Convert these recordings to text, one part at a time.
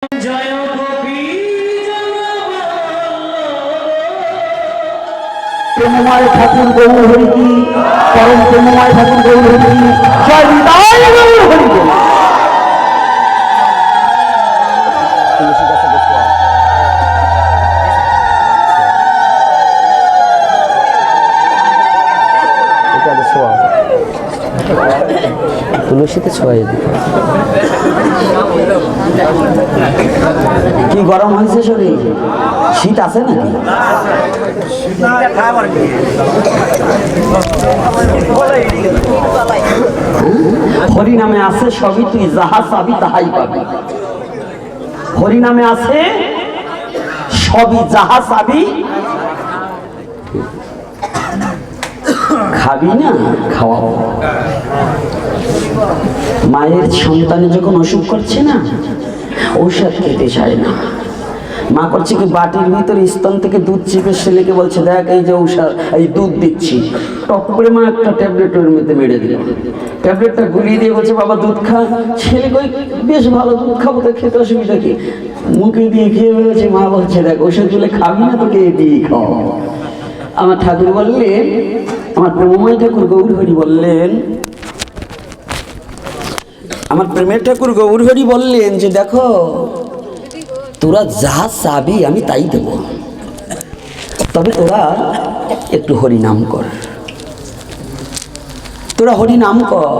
জয় কবি প্রেমময় ঠাকুর গৌর হরি কি, পরম প্রেমময় ঠাকুর গৌর হরি কি, জয় নিতাই গৌর হরি কি। তুলসীতে ছোঁয়াই কি গরম হয়েছে শরীর, শীত আছে নাকি? হরি নামে আছে সবই, তুই যাহা চাবি তাহাই পাবি। হরি নামে আছে সবই, যাহা চাবি। খাবি না, খাওয়াবো। মায়ের সন্তানে যখন অসুখ করছে না, ঔষধ খেতে চায় না, মা করছে কি বাটির ভিতরে স্তন থেকে দুধ চিপে ছেলেকে বলছে, দেখ এই যে ঔষধ, এই দুধ দিচ্ছি। টপ করে মা একটা ট্যাবলেট ওর মধ্যে মেরে দিল, ট্যাবলেটটা গুলিয়ে দিয়ে বলছে, বাবা দুধ খা। ছেলে কই বেশ ভালো, দুধ খাবো, তো খেতে অসুবিধা কি? মুখে দিয়ে খেয়ে বলেছে, মা বলছে দেখ ওষুধ গুলো খাবি না, তোকে দিয়ে খাও। আমার ঠাকুর বললেন, আমার প্রেমময় ঠাকুর গৌর হরি বললেন, আমার প্রেমের ঠাকুর গৌর হরি বললেন যে দেখো, তোরা যা চাবি আমি তাই দেব, তবে তোরা একটু হরি নাম কর, তোরা হরি নাম কর,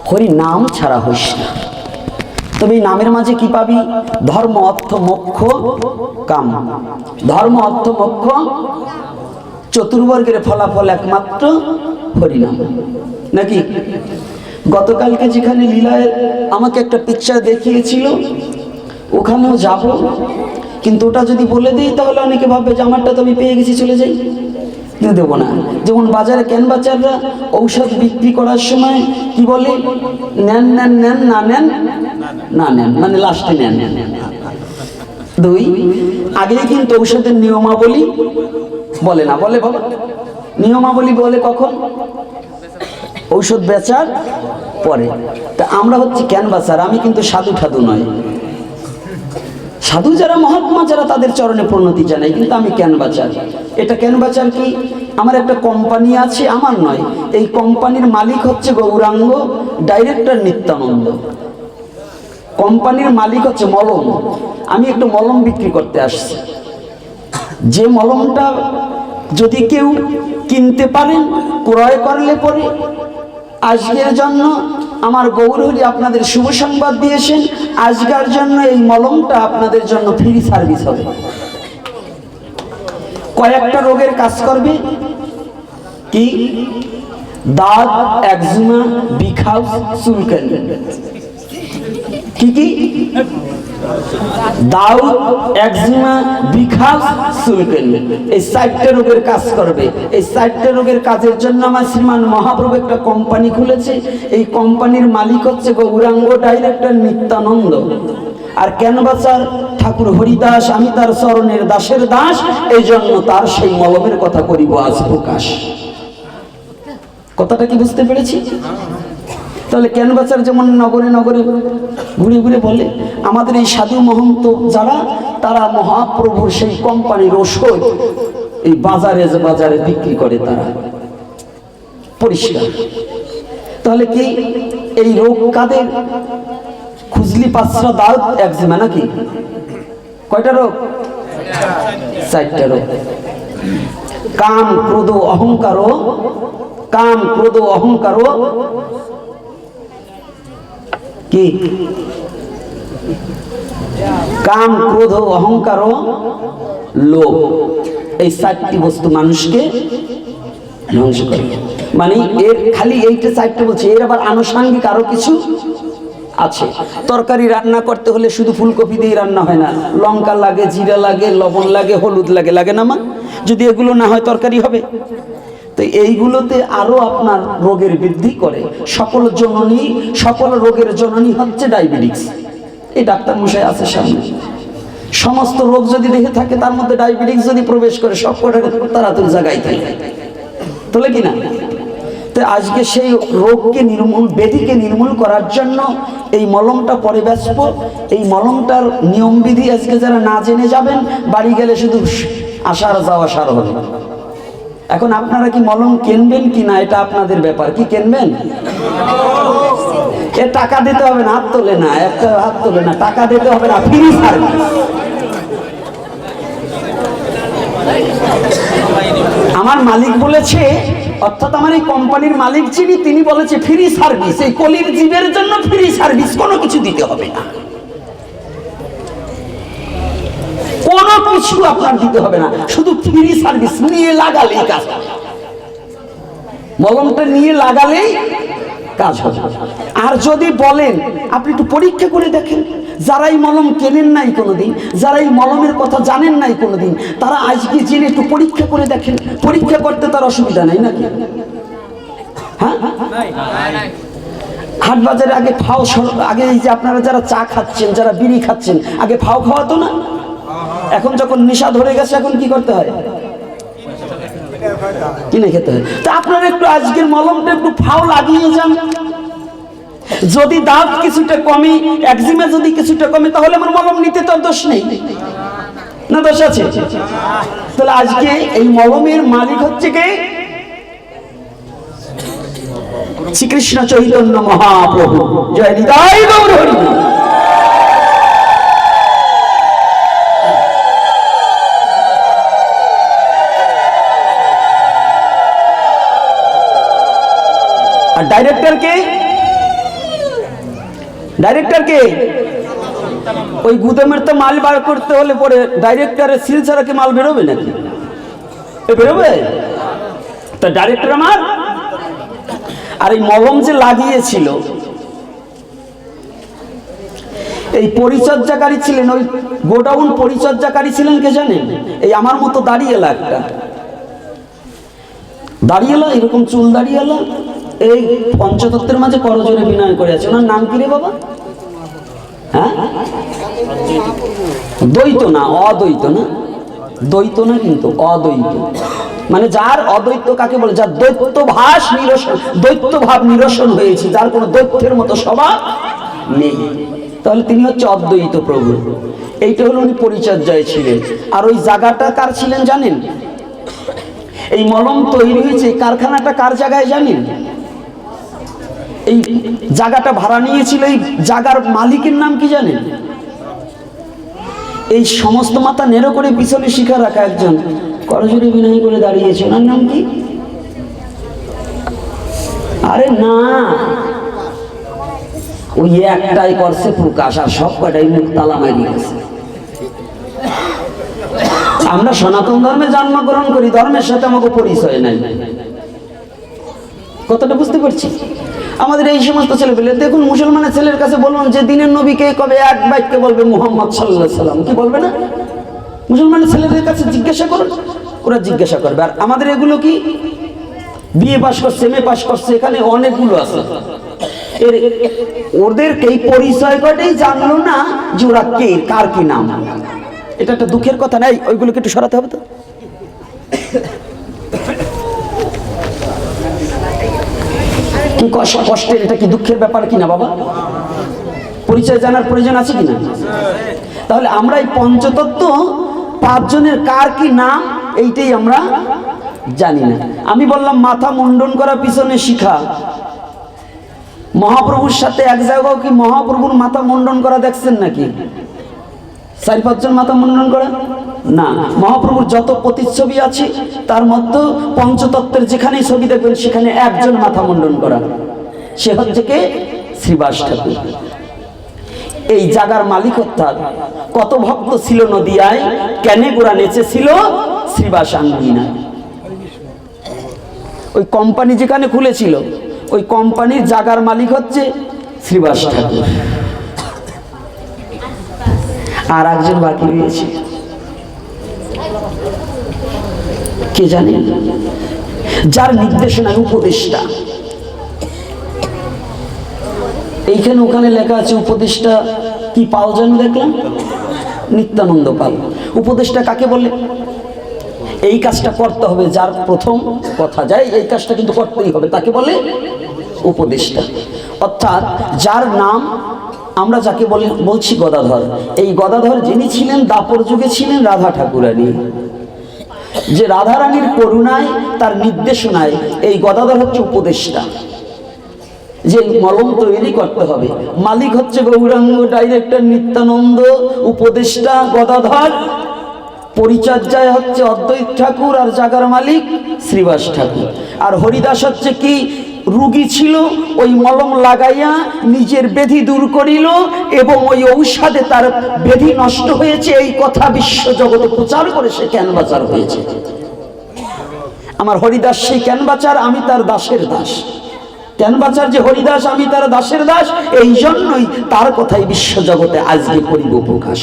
হরি নাম ছাড়া হইস না। তবে এই নামের মাঝে কি পাবি? ধর্ম অর্থ মোক্ষ কাম। ধর্ম অর্থ মোক্ষ চতুর্বর্গের ফলাফল একমাত্র হরিনাম, নাকি? গতকালকে যেখানে লীলায় আমাকে একটা পিকচার দেখিয়েছিল, ওখানেও যাব, কিন্তু ওটা যদি বলে দিই তাহলে অনেকে ভাববে যে আমারটা তো আমি পেয়ে গেছি, চলে যাই। কিন্তু দেবো না। যেমন বাজারে ক্যানভাচাররা ঔষধ বিক্রি করার সময় কি বলে, নেন নেন নেন, না নেন না নেন, মানে লাস্টে নেন। দুই, আগে কিন্তু ঔষধের নিয়মাবলী বলে না, বলে বলো নিয়মাবলী বলে কখন? ঔষধ বেচার পরে। তা আমরা হচ্ছে ক্যানভাসার, আমি কিন্তু সাধু ঠাধু নয়। সাধু যারা, মহাত্মা যারা, তাদের চরণে প্রণতি জানাই, কিন্তু আমি ক্যানভাসার। এটা ক্যানভাসার কি? আমার একটা কোম্পানি আছে, আমার নয়, এই কোম্পানির মালিক হচ্ছে গৌরাঙ্গ, ডাইরেক্টর নিত্যানন্দ। কোম্পানির মালিক হচ্ছে মলম। আমি একটু মলম বিক্রি করতে আসছি, যে মলমটা যদি কেউ কিনতে পারেন, ক্রয় করলে পরে আজকের জন্য আমার গৌরহরি আপনাদের শুভ সংবাদ দিয়েছেন, আজকের জন্য এই মলমটা আপনাদের জন্য ফ্রি সার্ভিস হবে। কয়েকটা রোগের কাজ করবে। কি? দাঁত, একজিমা, বিখাউস, চুলকানি। কি কি? দাঁত, একজিমা, বিখাউস, চুলকানি, এই 4টে রোগের কাজ করবে। এই 4টে রোগের কাজের জন্য আমার শ্রীমান মহাপ্রভু একটা কোম্পানি খুলেছে। এই কোম্পানির মালিক হচ্ছে গৌরাঙ্গ, ডাইরেক্টর নিত্যানন্দ। আর ক্যানভাসার ঠাকুর হরিদাস, আমি তার চরণের দাসের দাস, এই জন্য তার সেই মলমের কথা করিব আজ প্রকাশ। কথাটা কি বুঝতে পেরেছি? তাহলে ক্যানভাসার যেমন নগরে নগরে ঘুরে ঘুরে বলে, আমাদের এই সাধু মহন্ত যারা, তারা মহাপ্রভুর সেই কোম্পানির ওষুধ এই বাজারে বাজারে বিক্রি করে, তারা পরিষ্কার। তাহলে কি এই রোগ কাদের? খুজলি, পাঁচরা, দাঁত, একজিমা, নাকি? কয়টা রোগ? 4টা রোগ। কাম, ক্রোধ, অহংকার। কাম, ক্রোধ, অহংকার কি? কাম, ক্রোধ, অহংকার, লোভ। এই 4টি বস্তু মানুষকে ধ্বংস করে। মানে এর খালি এইটা 4টা বলছে, এর আবার আনুষঙ্গিক আরো কিছু আছে। তরকারি রান্না করতে হলে শুধু ফুলকপি দিয়ে রান্না হয় না, লঙ্কা লাগে, জিরা লাগে, লবণ লাগে, হলুদ লাগে, লাগে না মা? যদি এগুলো না হয় তরকারি হবে? তো এইগুলোতে আরো আপনার রোগের বৃদ্ধি করে। সকল রোগের জননী হচ্ছে ডায়াবেটিস। এই ডাক্তার মশাই আছে সামনে, সমস্ত রোগ যদি দেখে থাকে তার মধ্যে ডায়াবেটিস যদি প্রবেশ করে, সব কটা তাড়াতাড়ি জায়গায় থাকে, তোলে কিনা? তো আজকে সেই রোগকে নির্মূল, ব্যাধিকে নির্মূল করার জন্য এই মলমটা পরে ব্যস্ত। এই মলমটার নিয়মবিধি আজকে যারা না জেনে যাবেন, বাড়ি গেলে শুধু আসার যাওয়া সার হবে। এখন আপনারা কি মলম কিনবেন কি না এটা আপনাদের ব্যাপার। কি কিনবেন? এ টাকা দিতে হবে না, হাত তোলে না, একটা হাত তোলে না, টাকা দিতে হবে না, ফ্রি সার্ভিস। আমার মালিক বলেছে, অর্থাৎ আমার এই কোম্পানির মালিক যিনি, তিনি বলেছে ফ্রি সার্ভিস। এই কলির জীবের জন্য ফ্রি সার্ভিস, কোনো কিছু দিতে হবে না, কোনো কিছু আপনার দিতে হবে না, শুধু ফ্রি সার্ভিস। নিয়ে লাগালেই কাজ হবে, মলমটা নিয়ে লাগালেই কাজ হবে। আর যদি বলেন আপনি একটু পরীক্ষা করে দেখেন, যারা এই মলম কেনেন নাই কোনোদিন, যারা এই মলমের কথা জানেন নাই কোনোদিন, তারা আজকে জেনে একটু পরীক্ষা করে দেখেন। পরীক্ষা করতে তার অসুবিধা নেই নাকি? হ্যাঁ, হাট বাজারে আগে ফাও, আগে এই যে আপনারা যারা চা খাচ্ছেন, যারা বিড়ি খাচ্ছেন, আগে ফাও খাওয়াতো না? এখন যখন নেশা ধরে গেছে, এখন কি করতে হয়? কিনে খেতে হয়। তা আপনারা একটু আজকের মলমটা একটু ফাও লাগিয়ে যান। যদি দাঁত কিছুটা কমে, একজিমা যদি কিছুটা কমে, তাহলে আমার মলম নিতে তো দোষ নেই না? দোষ আছে? তাহলে আজকে এই মলমের মালিক হচ্ছে কে? শ্রীকৃষ্ণ চৈতন্য মহাপ্রভু। জয় নিতাই গৌর হরি। আর ডাইরেক্টর কে? ডাইরেক্টর কে? ওই গুদামের তো মাল বার করতে হলে পরে ডাইরেক্টরের সিল ছাড়া কি মাল বেরোবে নাকি? বেরোবে? তা ডাইরেক্টর আমার। আর এই মলম যে লাগিয়েছিল, এই পরিচর্যাকারী ছিলেন, ওই গোডাউন পরিচর্যাকারী ছিলেন কে জানেন? এই আমার মতো দাঁড়িয়েলা একটা, দাঁড়িয়েলা, এরকম চুল দাঁড়িয়েলা, এই পঞ্চতত্ত্বের মাঝে করজোরে বিনয় করে আছে। ওনার নাম কি রে বাবা? হ্যাঁ, দ্বৈত না, অদ্বৈত না, দ্বৈত না কিন্তু অদ্বৈত। মানে যার অদ্বৈত কাকে বলে? যার দ্বৈত ভাস নিরসন, দ্বৈত ভাব নিরসন হয়েছে, যার কোনো দ্বৈতের মতো স্বভাব নেই, তাহলে তিনি হচ্ছে অদ্বৈত প্রভু। এইটা হলো উনি পরিচর্যায় ছিলেন। আর ওই জায়গাটা কার ছিলেন জানেন? এই মলম তৈরি হয়েছে, কারখানাটা কার জায়গায় জানেন? এই জায়গাটা ভাড়া নিয়েছিল, এই জায়গার মালিকের নাম কি জানেন? এই সমস্ত মাথা নেড়ো করে পিছনে শিখা রাখা একজন করজোরে বিনয় করে দাঁড়িয়েছে, ওনার নাম কি? আরে না, ওই একটাই করছে প্রকাশ, আর সব কটাই মুখ তালা মারিয়ে গেছে। আমরা সনাতন ধর্মে জন্মগ্রহণ করি, ধর্মের সাথে আমাকে পরিচয় নাই। কতটা বুঝতে পারছি? আমাদের এই সমস্ত ছেলেপেলে, দেখুন মুসলমানের ছেলের কাছে বলুন যে দিনের নবীকে কবে, এক বাক্যে বলবে মুহাম্মদ সাল্লাল্লাহু আলাইহি সাল্লাম, কি বলবে না? মুসলমানের ছেলেদের কাছে জিজ্ঞাসা করুন, ওরা জিজ্ঞাসা করবে। আর আমাদের এগুলো কি বিএ পাস করছে, এমএ পাস করছে, এখানে অনেকগুলো আছে, ওদের এই পরিচয় কটাই জানলো না যে ওরা কে, কার কি নাম। এটা একটা দুঃখের কথা নাই, ওইগুলোকে একটু সরাতে হবে তো। কি কষ্টের, এটা কি দুঃখের ব্যাপার কিনা বাবা? পরিচয় জানার প্রয়োজন আছে কিনা? তাহলে আমরা এই পঞ্চতত্ত্ব পাঁচজনের কার কি নাম এইটাই আমরা জানি না। আমি বললাম মাথা মুন্ডন করা পিছনে শিখা। মহাপ্রভুর সাথে এক জায়গাও কি মহাপ্রভুর মাথা মুন্ডন করা দেখছেন নাকি? 4-5 জন মাথা মুন্ডন করে না। মহাপ্রভুর যত প্রতিচ্ছবি আছে তার মধ্যে পঞ্চতত্ত্বের যেখানে ছবি দেখবেন সেখানে একজন মাথা মুন্ডন করা, সে হচ্ছে কে? শ্রীবাস ঠাকুর। এই জায়গার মালিক অর্থাৎ কত ভক্ত ছিল নদিয়ায়, কেনে গোড়া নেচেছিল শ্রীবাস আঙ্গিনা। ওই কোম্পানি যেখানে খুলেছিল, ওই কোম্পানির জায়গার মালিক হচ্ছে শ্রীবাস ঠাকুর। আর একজন বাকি রয়েছে, কে জানেন? যার নির্দেশনায় উপদেষ্টা। এইখানে ওখানে লেখা আছে উপদেষ্টা কি পাল যেন দেখলাম, নিত্যানন্দ পাল। উপদেষ্টা কাকে বলে? এই কাজটা করতে হবে, যার প্রথম কথা যায় এই কাজটা কিন্তু করতেই হবে, তাকে বলে উপদেষ্টা। অর্থাৎ যার নাম আমরা যাকে বলছি গদাধর, এই গদাধর যিনি ছিলেন দাপর যুগে ছিলেন রাধা ঠাকুরানী। যে রাধারানীর করুণায় তার নির্দেশনায় এই গদাধর হচ্ছে উপদেষ্টা, যে মলম তৈরি করতে হবে। মালিক হচ্ছে গৌরাঙ্গ ডাইরেক্টর নিত্যানন্দ, উপদেষ্টা গদাধর, পরিচর্যায় হচ্ছে অদ্বৈত ঠাকুর, আর জাগার মালিক শ্রীবাস ঠাকুর। আর হরিদাস হচ্ছে কি রুগী ছিল, ওই মলম লাগাইয়া নিজের ব্যাধি দূর করিল এবং ওই ঔষধে তার ব্যাধি নষ্ট হয়েছে এই কথা বিশ্ব জগতে প্রচার করে সে ক্যানভাসার হয়েছে। আমার হরিদাস সেই ক্যানভাসার, আমি তার দাসের দাস। ক্যানভাসার যে হরিদাস, আমি তার দাসের দাস, এই জন্যই তার কথাই বিশ্ব জগতে আজকে করিব প্রকাশ।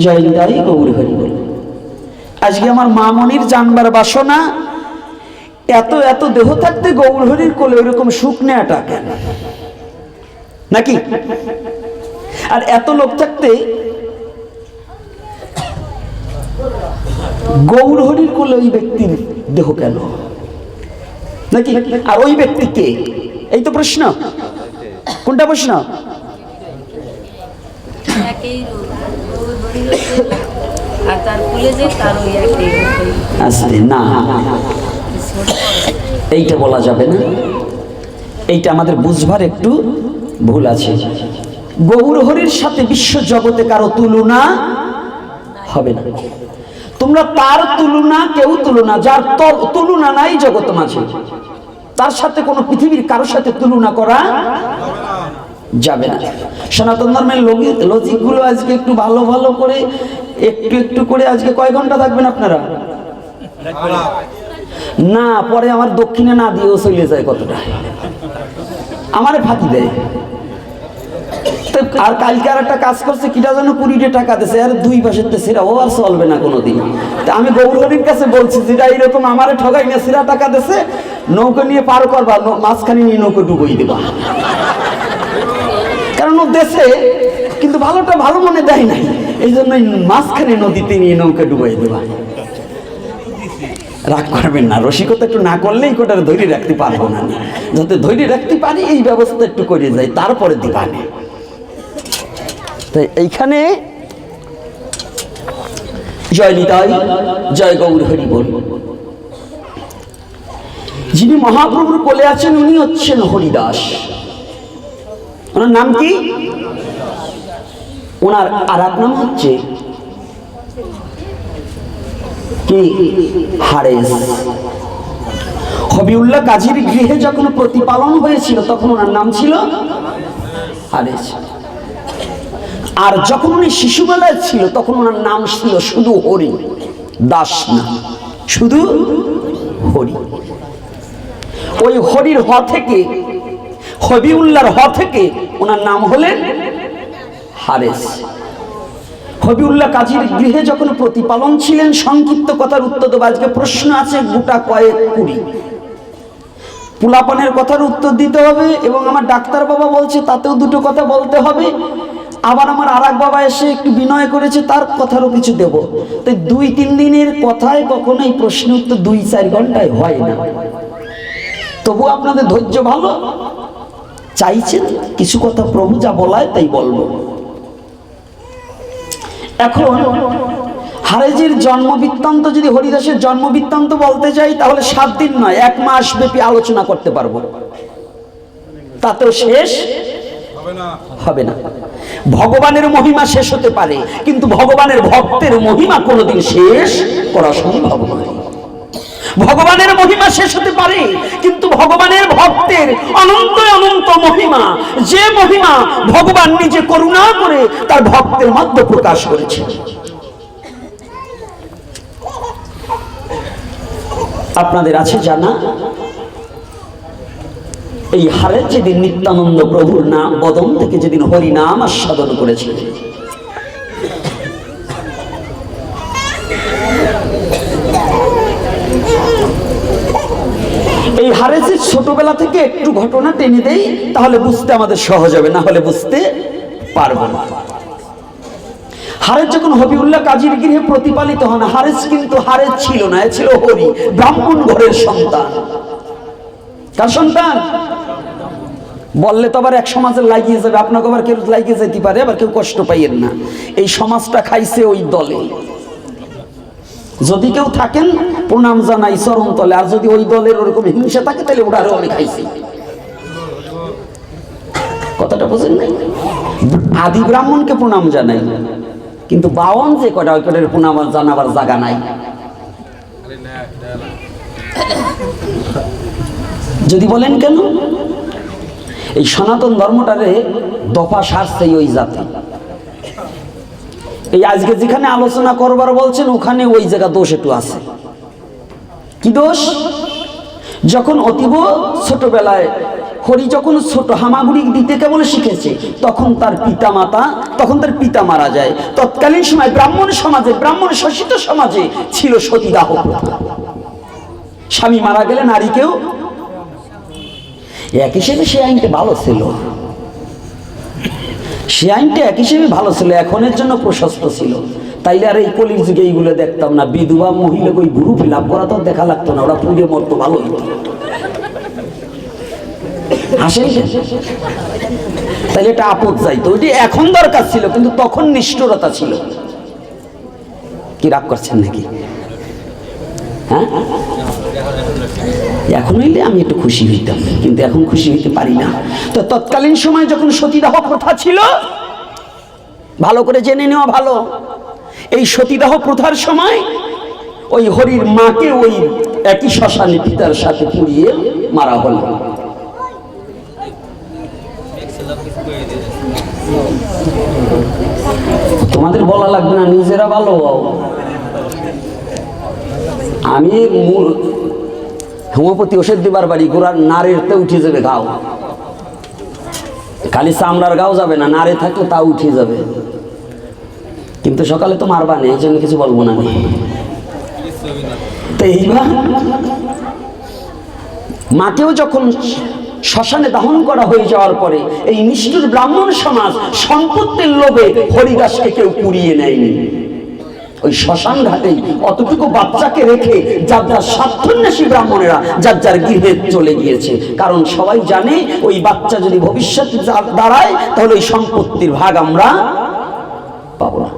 জয় নিতাই গৌর হরি বল। আজকে আমার মা মনির জানবার বাসনা, এত এত দেহ থাকতে গৌর হরির কোলে ওইরকম সুখ নেওয়াটা কেন নাকি? আর এত লোক থাকতে গৌর হরির কোলে ওই ব্যক্তির দেহ কেন নাকি? আর ওই ব্যক্তি কে? এই তো প্রশ্ন। কোনটা প্রশ্ন? না, এইটা বলা যাবে না, এইটা আমাদের বুঝবার একটু ভুল আছে। গৌর হরির সাথে বিশ্ব জগতে কারো তুলনা হবে না। তোমরা তার তুলনা কেউ তুলনা, যার তুলনা নাই জগৎ মাঝে, তার সাথে কোনো পৃথিবীর কারোর সাথে তুলনা করা যাবে না। সনাতন ধর্মের লজিক গুলো আজকে একটু ভালো ভালো করে একটু একটু করে আজকে কয় ঘন্টা থাকবেন আপনারা? না, পরে আমার দক্ষিণে না দিয়েও চলে যায়, কতটা আমারে ফাঁকি দেয়। আর কালকে আর একটা কাজ করছে, কিটা যেন 20 টাকা দিয়েছে, আর দুই পাশের তো সেরা ও আর চলবে না কোনোদিন। তা আমি গৌর হরির কাছে বলছি, যেটা এইরকম আমারে ঠগাই না, সেরা টাকা দিয়েছে, নৌকা নিয়ে পার করবা, মাঝখানে নিয়ে নৌকা ডুবই দেবা। কারণ ও দেশে কিন্তু ভালোটা ভালো মনে দেয় নাই, এই জন্য মাঝখানে নদীতে নিয়ে নৌকা ডুবাই দেবা। রাগ করবেন না, রসিকতা একটু না করলেই কোটার ধৈর্য রাখতে পারবো না, যাতে ধৈর্য রাখতে পারি এই ব্যবস্থা একটু করে যাই, তারপরে দিবানে। তাই এইখানে জয় নিতাই, জয় গৌর হরি বল। যিনি মহাপ্রভুর কোলে আছেন উনি হচ্ছেন হরিদাস। ওনার নাম কি? ওনার আর এক নাম হচ্ছে কি? হারেস। হবিউল্লাহ কাজীর গৃহে যখন প্রতিপালন হয়েছিল তখন ওনার নাম ছিল হারেস। আর যখন উনি শিশুবেলায় ছিল তখন ওনার নাম ছিল শুধু হরি, দাস না, শুধু হরি। ওই হরির হ থেকে, হবিউল্লাহর হ থেকে ওনার নাম হলেন হারেস। হবিউল্লাহ কাজীর গৃহে যখন প্রতিপালন ছিলেন, সংক্ষিপ্ত কথার উত্তর দেব। আজকে প্রশ্ন আছে গোটা কয়েক 20। পুলাপানের কথার উত্তর দিতে হবে, এবং আমার ডাক্তার বাবা বলছে তাতেও দুটো কথা বলতে হবে। আবার আমার আর এক বাবা এসে একটু বিনয় করেছে, তার কথারও কিছু দেব। তাই 2-3 দিনের কথায় কখনো এই প্রশ্ন উত্তর 2-4 ঘন্টায় হয় না। তবু আপনাদের ধৈর্য ভালো, চাইছেন কিছু কথা প্রভু যা বলায় তাই বলবো। এখন হারেজের জন্ম বৃত্তান্ত, যদি হরিদাসের জন্ম বৃত্তান্ত বলতে যাই তাহলে 7 দিন নয় 1 মাস ব্যাপী আলোচনা করতে পারবো, তাতেও শেষ হবে না। ভগবানের মহিমা শেষ হতে পারে, কিন্তু ভগবানের ভক্তের মহিমা কোনোদিন শেষ করা সম্ভব নয়। ভগবানের মহিমা শেষ হতে পারে, কিন্তু ভগবানের ভক্তের অনন্ত অনন্ত মহিমা, যে মহিমা ভগবান নিজে করুণা করে তার ভক্তের মধ্যে প্রকাশ করেছে। আপনাদের আছে জানা, এই হারের যেদিন নিত্যানন্দ প্রভুর নাম বদন থেকে যেদিন হরি নাম আস্বাদন করেছে, এই হারেসের ছোটবেলা থেকে একটু ঘটনা টেনে দেই, তাহলে বুঝতে আমাদের সহজ হবে, না হলে বুঝতে পারবো না। হারেস যখন হবিউল্লাহ কাজীর গৃহে প্রতিপালিত হন, হারেস কিন্তু হারেস ছিল না, এ ছিল হরি, ব্রাহ্মণ ঘরের সন্তান। কার সন্তান? বললে তো আবার এক সমাজে লাগিয়ে যাবে, আপনাকে আবার কেউ লাগিয়ে যেতে পারে, আবার কেউ কষ্ট পাইয়েন না। এই সমাজটা খাইছে ওই দলে। যদি কেউ থাকেন প্রণাম জানাই চরণ তলে, আর যদি ওই দলের ওরকম হিংসা থাকে তাহলে ওটা আরো অনেক খাইছে। কথাটা বুঝেন নাই? আদি ব্রাহ্মণকে প্রণাম জানাই, কিন্তু বাওয়ান যে কটা ওই কটার প্রণাম জানাবার জায়গা নাই। যদি বলেন কেন? এই সনাতন ধর্মটারে দফা সারছে ওই জাতি। এই আজকে যেখানে আলোচনা করবার বলছেন ওখানে ওই জায়গা দোষ একটু আছে। কি দোষ? যখন অতীব ছোটবেলায় হরি যখন ছোট হামাগুড়ি দিতে কেবল শিখেছে, তখন তার পিতা মারা যায়। তৎকালীন সময় ব্রাহ্মণ সমাজে, ব্রাহ্মণ শাসিত সমাজে ছিল সতীদাহ প্রথা। স্বামী মারা গেলে নারীকেও, এক হিসেবে সে আইনটা ভালো ছিল, সে আইনটা এক হিসেবে ভালো ছিল, এখনের জন্য প্রশস্ত ছিল। তাইলে আর এই কলির যুগে এইগুলো দেখতাম না। বিধবা মহিলাকে ওই গ্রুপ ফিল আপ করা তো দেখা লাগতো না, ওরা পুড়ে মরতো, ভালো হইতো। হাসেন? তাইলে এটা আপদ যাইতো, ওইটি এখন দরকার ছিল, কিন্তু তখন নিষ্ঠুরতা ছিল। কি রাগ করছেন নাকি? হ্যাঁ, এখন হইলে আমি একটু খুশি হইতাম, কিন্তু এখন খুশি হইতে পারি না। তো তৎকালীন সময় যখন সতীদাহ প্রথা ছিল, ভালো করে জেনে নেওয়া ভালো, এই সতীদাহ প্রথার সময় ওই হরির মাকে ওই একই শ্মশানে পিতার সাথে পুড়িয়ে মারা হল। তোমাদের বলা লাগবে না, নিজেরা ভালো। আমি হোমিওপ্যাথি ওষুধ দিবার বাড়ি, গোড়ার নারেরতে উঠে যাবে গাও, খালি চামড়ার গাও যাবে না, নারে থাকলে তা উঠে যাবে। কিন্তু সকালে তো মারবা নেই, এই জন্য কিছু বলবো না আমি। তো এইবার মাকেও যখন শ্মশানে দাহন করা হয়ে যাওয়ার পরে এই নিষ্ঠুর ব্রাহ্মণ সমাজ সম্পত্তির লোভে হরিদাসকে কেউ পুড়িয়ে নেয়নি। ওই শ্মশান ঘাটেই অতটুকু বাচ্চাকে রেখে যার যার স্বার্থন্বেষী ব্রাহ্মণেরা যার যার গৃহে চলে গিয়েছে। কারণ সবাই জানে ওই বাচ্চা যদি ভবিষ্যতে দাঁড়ায় তাহলে ওই সম্পত্তির ভাগ আমরা পাবো না।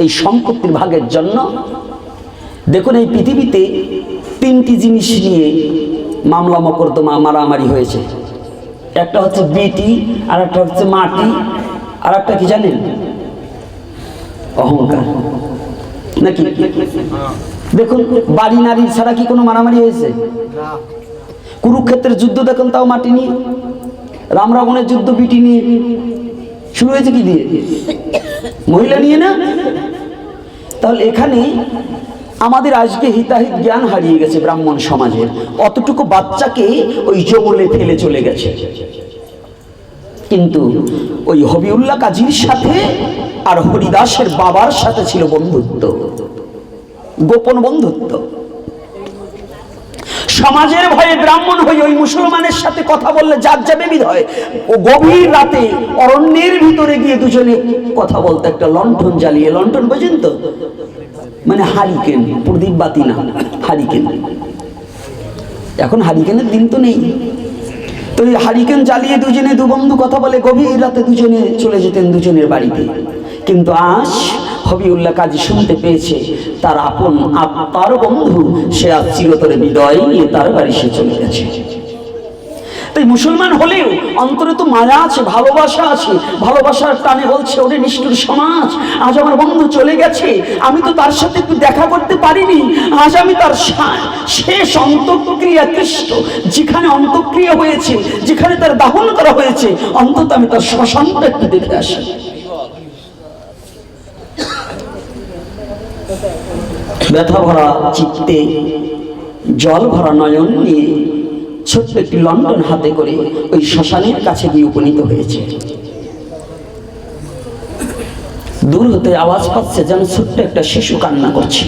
এই সম্পত্তির ভাগের জন্য দেখুন, এই পৃথিবীতে তিনটি জিনিস নিয়ে মামলা মকদ্দমা মারামারি হয়েছে। একটা হচ্ছে বিটি, আর একটা হচ্ছে মাটি, আর একটা কি জানেন? অহংকার, নাকি? দেখুন, বাড়ি নারী ছাড়া কি কোনো মারামারি হয়েছে? কুরুক্ষেত্রের যুদ্ধ দেখুন, তাও মাটি নিয়ে। রাম রাবণের যুদ্ধ বিটি নিয়ে শুরু হয়েছে, কি দিয়ে? মহিলা নিয়ে না? তাহলে এখানে আমাদের আজকে হিতাহিত জ্ঞান হারিয়ে গেছে ব্রাহ্মণ সমাজের। অতটুকু বাচ্চাকে ওই জঙ্গলে ফেলে চলে গেছে। কিন্তু ওই হবিউল্লাহ কাজীর সাথে আর হরিদাসের বাবার সাথে ছিল বন্ধুত্ব, গোপন বন্ধুত্ব। সমাজের ভয়ে ব্রাহ্মণ হয়ে ওই মুসলমানের সাথে কথা বললে যার যা বেবিধ হয়। ও গভীর রাতে অরণ্যের ভিতরে গিয়ে দুজনে কথা বলতো, একটা লণ্ঠন জ্বালিয়ে। লণ্ঠন বোঝেন তো? মানে হারিকেন, প্রদীপ বাতি না, হারিকেন। এখন হারিকেনের দিন তো নেই। তো এই হারিকেন জ্বালিয়ে দুজনে দু বন্ধু কথা বলে গভীর রাতে দুজনে চলে যেতেন দুজনের বাড়িতে। কিন্তু আজ হবিউল্লাহ কাজী শুনতে পেয়েছে তার আপন আত্মার বন্ধু সে আজ চিরতরে বিদায় নিয়ে তার বাড়ি সে চলে গেছে। তাই মুসলমান হলেও অন্তরে তো মায়া আছে, ভালোবাসা আছে। ভালোবাসার টানে বলছে, ওরে নিষ্ঠুর সমাজ, আজ আমার বন্ধু চলে গেছে, আমি তো তার সাথে একটু দেখা করতে পারিনি। আজ আমি তার শেষ অন্তঃক্রিয়া কৃষ্ট যেখানে অন্তঃক্রিয়া হয়েছে, যেখানে তার দাহন করা হয়েছে, অন্তত আমি তার শ্মশানটা একটু দেখে আসি। ব্যথা ভরা চিত্তে, জল ভরা নয়ন নিয়ে ছোট্ট একটি লণ্ঠন হাতে করে ওই শ্মশানের কাছে গিয়ে উপনীত হয়েছে। দূর হতে আওয়াজ পাচ্ছে যেন ছোট্ট একটা শিশু কান্না করছে।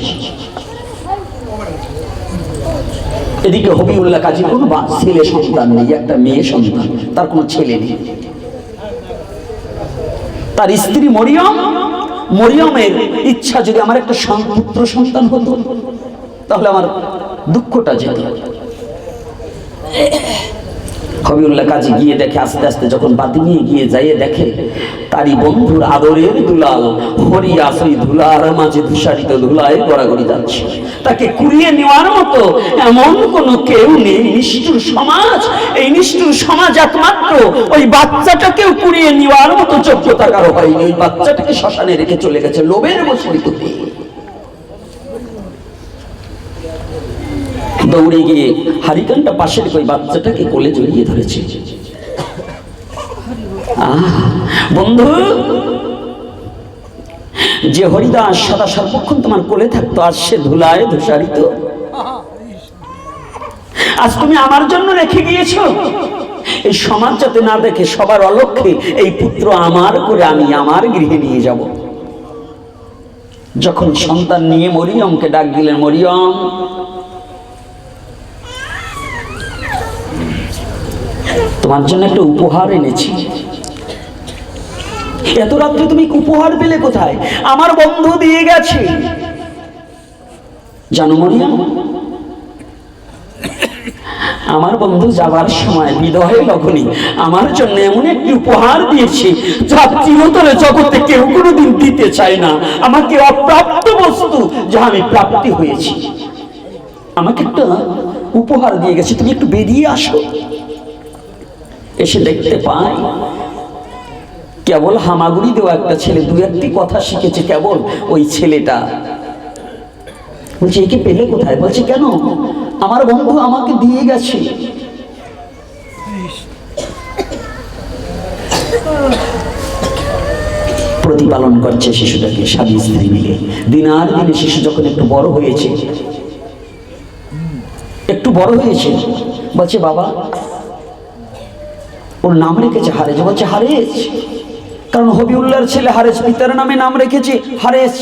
এদিকে হবিউল্লাহ কাজী কোনো ছেলে সন্তান নেই, একটা মেয়ে সন্তান, তার কোনো ছেলে নেই। তার স্ত্রী মরিয়ম মরিয়মের ইচ্ছা যদি আমার একটা পুত্র সন্তান হতো তাহলে আমার দুঃখটা যেত। হবিউল্লাহ কাজী গিয়ে দেখে, আস্তে আস্তে যখন বাতি নিয়ে গিয়ে যাইয়ে দেখে তারই বন্ধুর আদরের দুলাল হরিয়াস ওই ধুলার মাঝে ধূসারিত ধুলায় গড়াগড়ি যাচ্ছে। তাকে কুড়িয়ে নেওয়ার মতো এমন কোনো কেউ নেই। নিষ্ঠুর সমাজ, এই নিষ্ঠুর সমাজ একমাত্র ওই বাচ্চাটাকেও কুড়িয়ে নেওয়ার মতো যোগ্যতা কারো হয়নি। ওই বাচ্চাটাকে শ্মশানে রেখে চলে গেছে লোভের বশীভূততে। দৌড়ে গিয়ে হারিকানটা পাশের ওই বাচ্চাটাকে কোলে জড়িয়ে ধরেছে। বন্ধু, যে হরিদাস সদা সর্বক্ষণ তোমার কোলে থাকতো আজ সে ধুলায় ধূসারিত। আজ তুমি আমার জন্য রেখে গিয়েছো। এই সমাজ যাতে না দেখে সবার অলক্ষ্যে এই পুত্র আমার করে আমি আমার গৃহে নিয়ে যাব। যখন সন্তান নিয়ে মরিয়মকে ডাক দিলেন, মরিয়ম তোমার জন্য একটা উপহার এনেছি। এত রাত্রে তুমি উপহার পেলে কোথায়? আমার বন্ধু দিয়ে গেছে। জানো মরিয়ম, আমার বন্ধু যাবার সময় বিদয় লগ্নে আমার জন্য এমন একটি উপহার দিয়েছে যা চিরতরে জগতে কেউ কোনোদিন দিতে চায় না। আমাকে অপ্রাপ্ত বস্তু যা আমি প্রাপ্তি হয়েছি, আমাকে একটা উপহার দিয়ে গেছে। তুমি একটু বেরিয়ে আসো। এসে দেখতে পাই কেবল হামাগুড়ি দেওয়া একটা ছেলে দু একটি কথা শিখেছে কেবল ওই ছেলেটা। বলছে একে পেলে কোথায়? বলছে কেন? আমার বন্ধু আমাকে দিয়ে গেছে। প্রতিপালন করছে শিশুটাকে স্বামী স্ত্রী মিলে। দিনার দিনে শিশু যখন একটু বড় হয়েছে, বলছে বাবা, ওর নাম রেখেছে হারেজ। বলছে হারেজ? কারণ হবিউল্লাহর ছেলে হারেজ, পিতার নামে নাম রেখেছে হারেজ।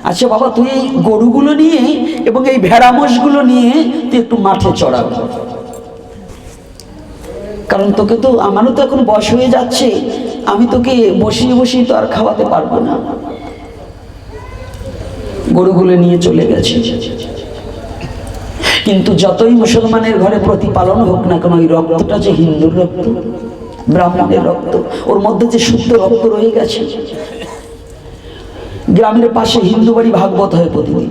আচ্ছা বাবা, তুই এই গরুগুলো নিয়ে এবং এই ভেড়া মোষগুলো নিয়ে তুই একটু মাঠে চড়াবি, কারণ তোকে তো, আমারও তো এখন বয়স হয়ে যাচ্ছে, আমি তোকে বসিয়ে বসিয়ে তো আর খাওয়াতে পারবো না। গরুগুলো নিয়ে চলে গেছে। কিন্তু যতই মুসলমানের ঘরে প্রতিপালন হোক না কেন, ওই রক্তটা যে হিন্দুর রক্ত, ব্রাহ্মণের রক্ত, ওর মধ্যে যে শুদ্ধ রক্ত রয়ে গেছে। গ্রামের পাশে হিন্দু বাড়ি ভাগবত হয় প্রতিদিন।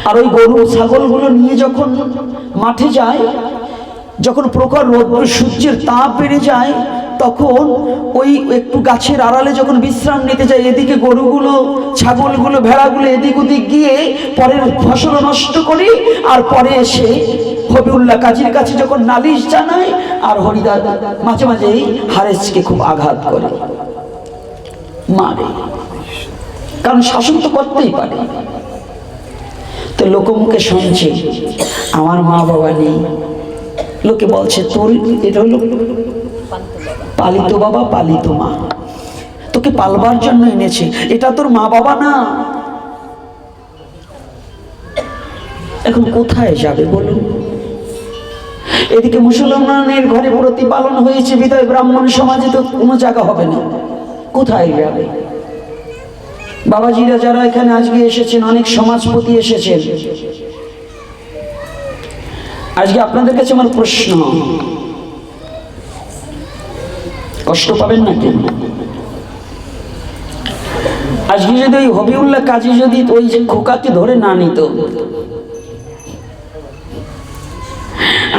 আর ওই গরু ছাগলগুলো নিয়ে যখন মাঠে যায়, যখন প্রখর রৌদ্র সূর্যের তাপ বেড়ে যায়, তখন ওই একটু গাছের আড়ালে যখন বিশ্রাম নিতে যায়, এদিকে গরুগুলো ছাগলগুলো ভেড়াগুলো এদিক ওদিক গিয়ে পরের ফসল নষ্ট করে, আর পরে এসে হবিউল্লাহ কাজীর কাছে যখন নালিশ জানায়, আর হরিদাস মাঝে মাঝে হারেজকে খুব আঘাত করে, মারে, কারণ শাসন তো করতেই পারে। তো লোকমুখে শুনছে আমার মা বাবা নেই, লোকে বলছে তোর এটা হলো পালিত বাবা পালিত মা, তোকে পালবার জন্য এনেছে, এটা তোর মা বাবা না। এখন কোথায় যাবে বলুন? এদিকে মুসলমানের ঘরে প্রতিপালন হয়েছে বিদায় ব্রাহ্মণ সমাজে তো কোনো জায়গা হবে না, কোথায় যাবে? বাবাজিরা যারা এখানে আজকে এসেছেন, অনেক সমাজপতি এসেছেন, আজকে আপনাদের কাছে আমার প্রশ্ন, কষ্ট পাবেন না কেন? আজকে যদি ওই হবিউল্লাহ কাজী যদি ওই যে খোকাকে ধরে না নিত,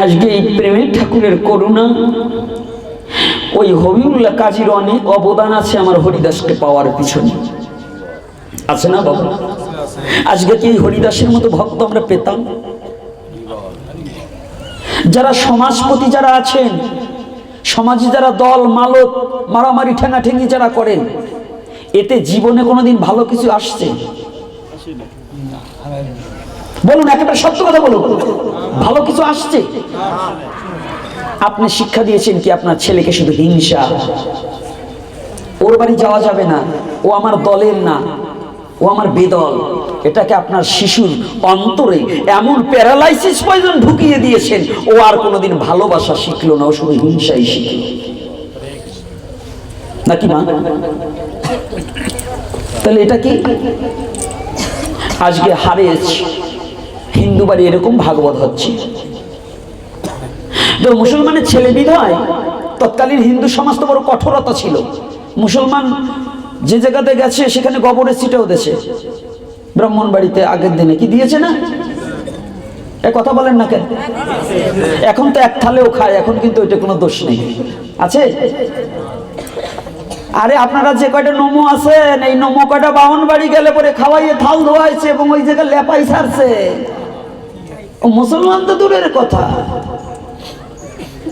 আজকে এই প্রেমের ঠাকুরের করুণা, ওই হবিউল্লাহ কাজীর অনেক অবদান আছে আমার হরিদাসকে পাওয়ার পিছনে, আছে না বাবা? আজকে কি হরিদাসের মতো ভক্ত আমরা পেতাম? যারা সমাজপতি যারা আছেন, সমাজে যারা দল মালত মারামারি ঠেঙাঠেঙি যারা করেন, এতে জীবনে কোনোদিন ভালো কিছু আসছে? বলুন, একটা সত্য কথা বলুন, ভালো কিছু আসছে? আপনি শিক্ষা দিয়েছেন কি আপনার ছেলেকে? শুধু হিংসা, ওর বাড়ি যাওয়া যাবে না, ও আমার দলের না, ও আমার বেদল, এটাকে আপনার শিশুর অন্তরে এমন প্যারালাইসিস পয়জন ঢুকিয়ে দিয়েছেন, ও আর কোনোদিন ভালোবাসা শিখলো না, ও শুধু হিংসাই শিখলো। নাকি মা? তাহলে এটা কি? আজকে হারেছ হিন্দু বাড়ি এরকম ভাগবত হচ্ছে। তো মুসলমানের ছেলে বিধায় তৎকালীন হিন্দু সমাজ তো বড় কঠোরতা ছিল। মুসলমান যে জায়গাতে গেছে সেখানে গোবরের ছিটেও দেশে, ব্রাহ্মণ বাড়িতে আগের দিনে কি দিয়েছে না? এ কথা বলেন না কেন? এখন তো এক থালেও খায়, এখন কিন্তু ওইটা কোনো দোষ নেই, আছে? আরে আপনারা যে কয়টা নমো আছেন, এই নমো কয়টা বামন বাড়ি গেলে পরে খাওয়াইয়ে থাল ধোয়াইছে এবং ওই জায়গায় লেপাই ছাড়ছে। ও মুসলমান তো দূরের কথা,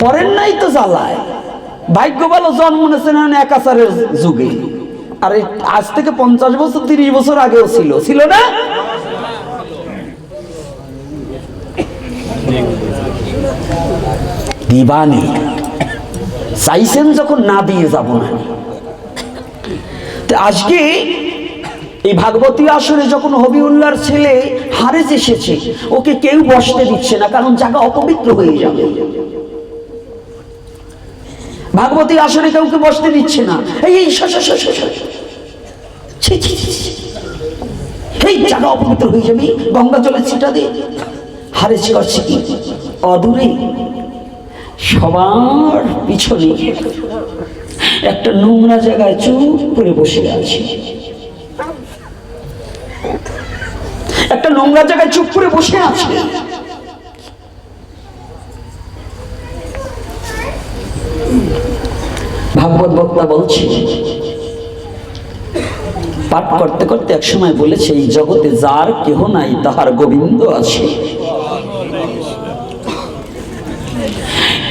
পরের নাই তো জ্বালায়। ভাগ্য ভালো জন্ম নিয়েছে না এক আচারের যুগে, আর আজ থেকে 50 বছর 30 বছর আগেও ছিল না? দিবানি চাইছেন যখন, না দিয়ে যাব না। আজকে এই ভাগবতী আসরে যখন হবিউল্লাহর ছেলে হারেস এসেছে, ওকে কেউ বসতে দিচ্ছে না, কারণ জায়গা অপবিত্র হয়ে যাবে। ভাগবতী আসরে কাউকে বসতে দিচ্ছে না। এই জায়গা অপবিত্র হয়ে যাবে, গঙ্গা জলের ছিটা দিয়ে। হারেস করছে কি? অদূরে সবার পিছনে একটা নোংরা জায়গায় চুপ করে বসে আছে। একটা নোংরা জায়গায় চুপ করে বসে আছে। ভাগবত বক্তা বলছে, পাঠ করতে করতে এক সময় বলেছে, এই জগতে যার কেহ নাই তাহার গোবিন্দ আছে।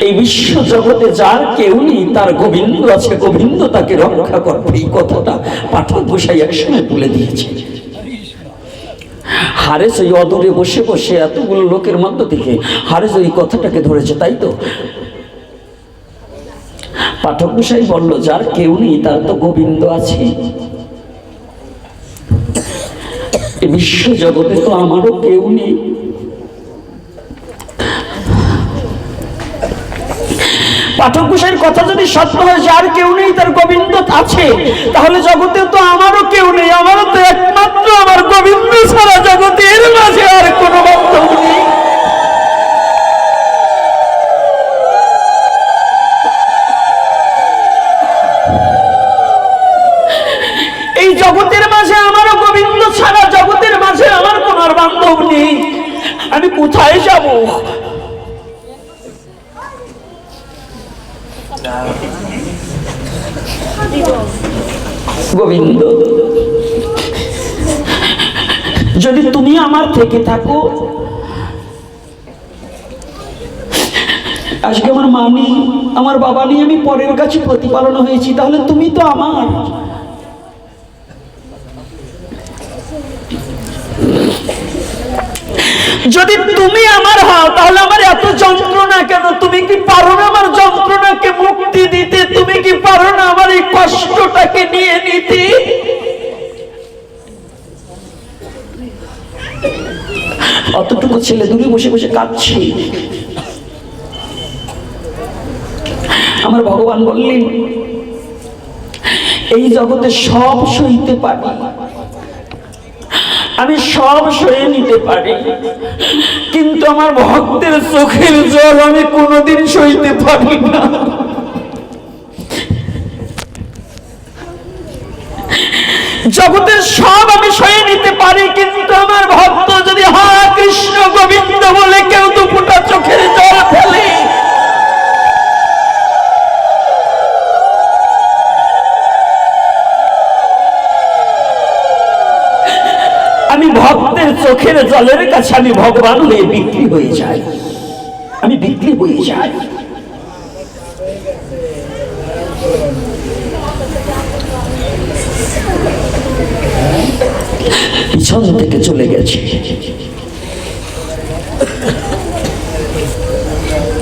এই বিশ্ব জগতে যার কেউ নেই তার গোবিন্দ আছে, গোবিন্দ তাকে রক্ষা করবে। এই কথাটা পাঠক গোসাই একসময় বলে দিয়েছে। হারেস ওই অদূরে বসে বসে এতগুলো লোকের মধ্য থেকে হারেস ওই কথাটাকে ধরেছে, তাই তো? পাঠক গোসাই বলল, যার কেউ নেই তার তো গোবিন্দ আছে। এই বিশ্ব জগতে তো আমারও কেউ নেই। পাঠক গোসাইয়ের কথা যদি সত্য হয়, যার কেউ নেই তার গোবিন্দ আছে, তাহলে জগতে তো আমারও কেউ নেই। আমারও তো একমাত্র আমার গোবিন্দ ছাড়া জগতের মাঝে আর কোনো বান্ধব নেই। এই জগতের মাঝে আমারও গোবিন্দ ছাড়া জগতের মাঝে আমার কোনো আর বান্ধব নেই। আমি কোথায় যাব? গোবিন্দ, যদি তুমি আমার থেকে থাকো, আজকে আমার মা নেই, আমার বাবা নেই, আমি পরের কাছে প্রতিপালন হয়েছি, তাহলে তুমি তো আমার। যদি তুমি আমার হও, তাহলে আমার এত যন্ত্রণা কেন? তুমি কি পারো না আমার যন্ত্রণাকে মুক্তি দিতে? তুমি কি পারো না আমার এই কষ্টটাকে নিয়ে নিতে? অতটুকু ছেলে দূরে বসে বসে কাঁদছে। আমার ভগবান বললেন, এই জগতে সব সইতে পারি, আমি সব সয়ে নিতে পারি, কিন্তু আমার ভক্তের চোখের জল আমি কোনোদিন সইতে পারি না। জগতের সব আমি সয়ে নিতে পারি, কিন্তু আমার ভক্ত যদি হা কৃষ্ণ গোবিন্দ বলে কেউ দু ফোঁটা চোখের জল ফেলে, আমি ভক্তের চোখের জলের কাছে আমি ভগবান হয়ে বিক্রি হয়ে যাই, আমি বিক্রি হয়ে যাই। পিছন থেকে চলে গেছে।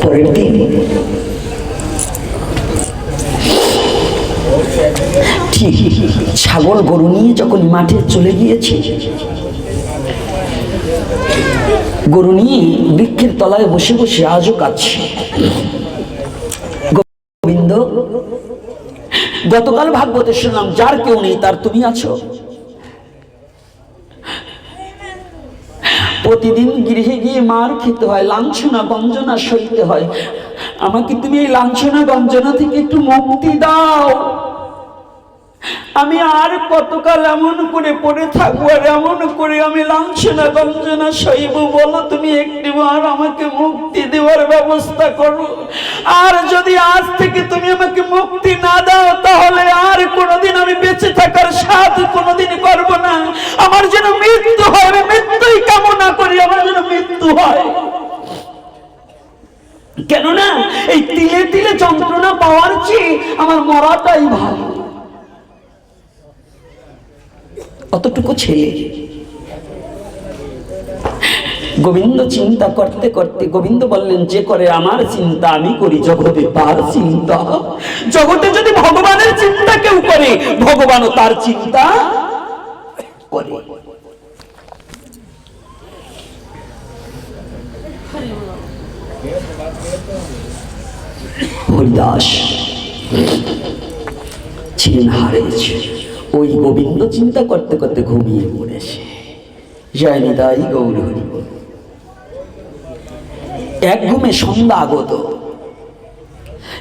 পরের দিন ঠিক ছাগল গরু নিয়ে যখন মাঠে চলে গিয়েছে, গরু নিয়ে বৃক্ষের তলায় বসে বসে আজও কাঁদছে। গোবিন্দ গতকাল ভাগবতে শুনলাম, যার কেউ নেই তার তুমি আছো। প্রতিদিন গৃহে গিয়ে মার খেতে হয়, লাঞ্ছনা গঞ্জনা সইতে হয়। আমাকে তুমি এই লাঞ্ছনা গঞ্জনা থেকে একটু মুক্তি দাও। আমি আর কতকাল এমন করে পড়ে থাকবো, আর এমন করে আমি লাঞ্ছনা গঞ্জনা সইব? বলো তুমি একটিবার আমাকে মুক্তি দেওয়ার ব্যবস্থা করো। আর যদি আজ থেকে তুমি আমাকে মুক্তি না দাও, তাহলে আর কোনোদিন আমি বেঁচে থাকার সাধ কোনোদিন করব না। আমার যেন মৃত্যু হয়, আমি মৃত্যুই কামনা করি, আমার যেন মৃত্যু হয়। কেননা এই তিলে তিলে যন্ত্রণা পাওয়ার চেয়ে আমার মরাটাই ভালো। অতটুকু ছেলে গোবিন্দ চিন্তা করতে করতে গোবিন্দ বললেন, যে করে আমার চিন্তা আমি করি জগতে তার চিন্তা। জগতে যদি ভগবানের চিন্তা কেউ করে, ভগবানও তার চিন্তা করে। হরিদাস ছিলেন হারিয়েছে, ওই গোবিন্দ চিন্তা করতে করতে ঘুমিয়ে পড়েছে। জয় নিতাই গৌর হরি। এক ঘুমে সন্ধ্যা আগত,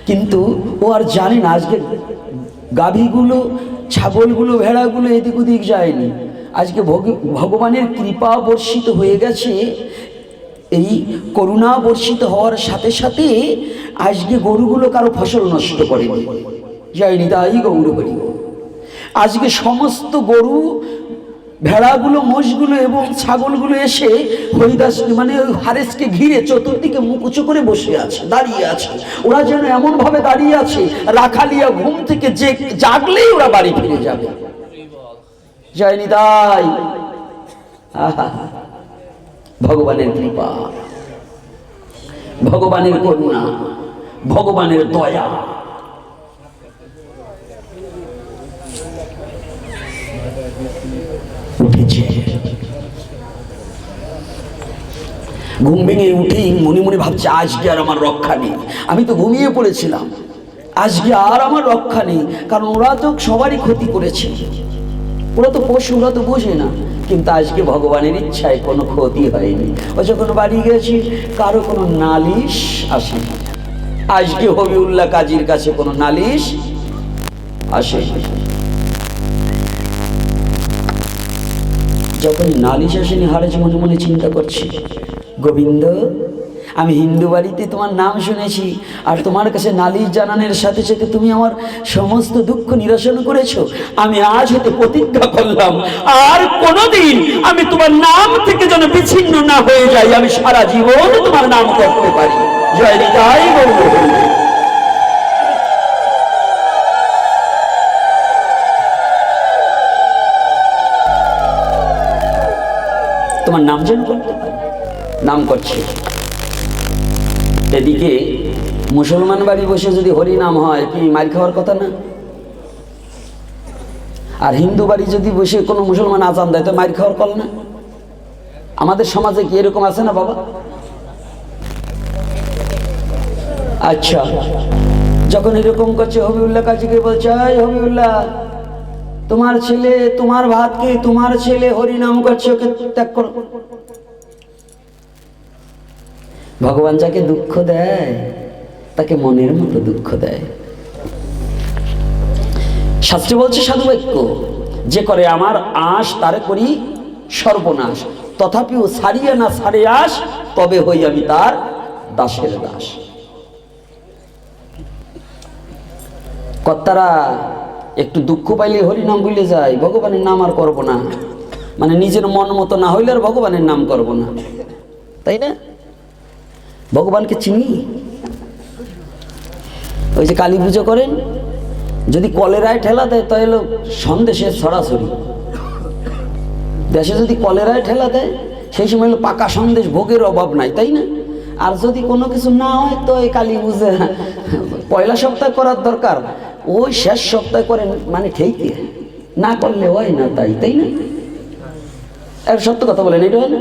কিন্তু ও আর জানে না আজকে গাভীগুলো, ছাগলগুলো, ভেড়াগুলো এদিক ওদিক যায়নি। আজকে ভগবানের কৃপা বর্ষিত হয়ে গেছে। এই করুণা বর্ষিত হওয়ার সাথে সাথে আজকে গরুগুলো কারো ফসল নষ্ট করেনি। জয় নিতাই গৌর হরি। আজকে সমস্ত গরু, ভেড়াগুলো, মোষগুলো এবং ছাগলগুলো এসে হরিদাস মানে ওই হারেসকে ঘিরে চতুর্দিকে মুখ উঁচু করে বসে আছে, দাঁড়িয়ে আছে। ওরা যেন এমন ভাবে দাঁড়িয়ে আছে, রাখালিয়া ঘুম থেকে যে জাগলেই ওরা বাড়ি ফিরে যাবে। জয় নিতাই। ভগবানের কৃপা, ভগবানের করুণা, ভগবানের দয়া। উঠেছে, ঘুম ভেঙে উঠেই মনে মনে ভাবছে, আজকে আর আমার রক্ষা নেই। আমি তো ঘুমিয়ে পড়েছিলাম, আজকে আর আমার রক্ষা নেই। কারণ ওরা তো সবারই ক্ষতি করেছে, ওরা তো পশু, ওরা তো বোঝে না। কিন্তু আজকে ভগবানের ইচ্ছায় কোনো ক্ষতি হয়নি। ও যখন বাড়ি গেছি, কারো কোনো নালিশ আসেনি। আজকে হবিউল্লাহ কাজীর কাছে কোনো নালিশ আসেনি। যখন নালিশ আসেনি, হারেজ মনে মনে চিন্তা করছি, গোবিন্দ, আমি হিন্দু বাড়িতে তোমার নাম শুনেছি, আর তোমার কাছে নালিশ জানানোর সাথে সাথে তুমি আমার সমস্ত দুঃখ নিরসন করেছো। আমি আজ হতে প্রতিজ্ঞা করলাম, আর কোনোদিন আমি তোমার নাম থেকে যেন বিচ্ছিন্ন না হয়ে যাই। আমি সারা জীবন তোমার নাম করতে পারি। জয় নিতাই গৌর হরি। তোমার নাম যেন করতে পারি, নাম করছে। এদিকে মুসলমান বাড়ি বসে যদি হরি নাম হয়, কি মার খাওয়ার কথা না? আর হিন্দু বাড়ি যদি বসে কোনো মুসলমান আজান দেয়, তো মার খাওয়ার কল না? আমাদের সমাজে কি এরকম আছে না বাবা? আচ্ছা, যখন এরকম করছে, হবিউল্লাহ কাজীকে বলছে, এই হবিউল্লাহ, তোমার ছেলে, তোমার ভাতকে, তোমার ছেলে হরি নাম করছে, ওকে ত্যাগ করো। ভগবান যাকে দুঃখ দেয় তাকে মনের মতো দুঃখ দেয়। শাস্ত্রে বলছে সাধু বাক্য, যে করে আমার আশ তারে করি সর্বনাশ, তথাপিও ছাড়িয়ে না ছাড়ে আস, তবে হই আমি তার দাসের দাস। কর্তারা একটু দুঃখ পাইলে হরি নাম ভুলে যায়, ভগবানের নাম আর করবো না। মানে নিজের মন মতো না হইলে আর ভগবানের নাম করবো না, তাই না? ভগবানকে চিনি। ওই যে কালী পুজো করেন, যদি কলেরায় ঠেলা দেয় তাহলে সন্দেশে ছড়াছড়ি। দেশে যদি কলেরায় ঠেলা দেয়, সেই সময় হলো পাকা সন্দেশ, ভোগের অভাব নাই, তাই না? আর যদি কোনো কিছু না হয়, তো এই কালী পুজো পয়লা সপ্তাহে করার দরকার, ওই শেষ সপ্তাহে করেন, মানে ঠিকই না করলে হয় না, তাই না? আর সত্য কথা বলেন, এটা হয় না?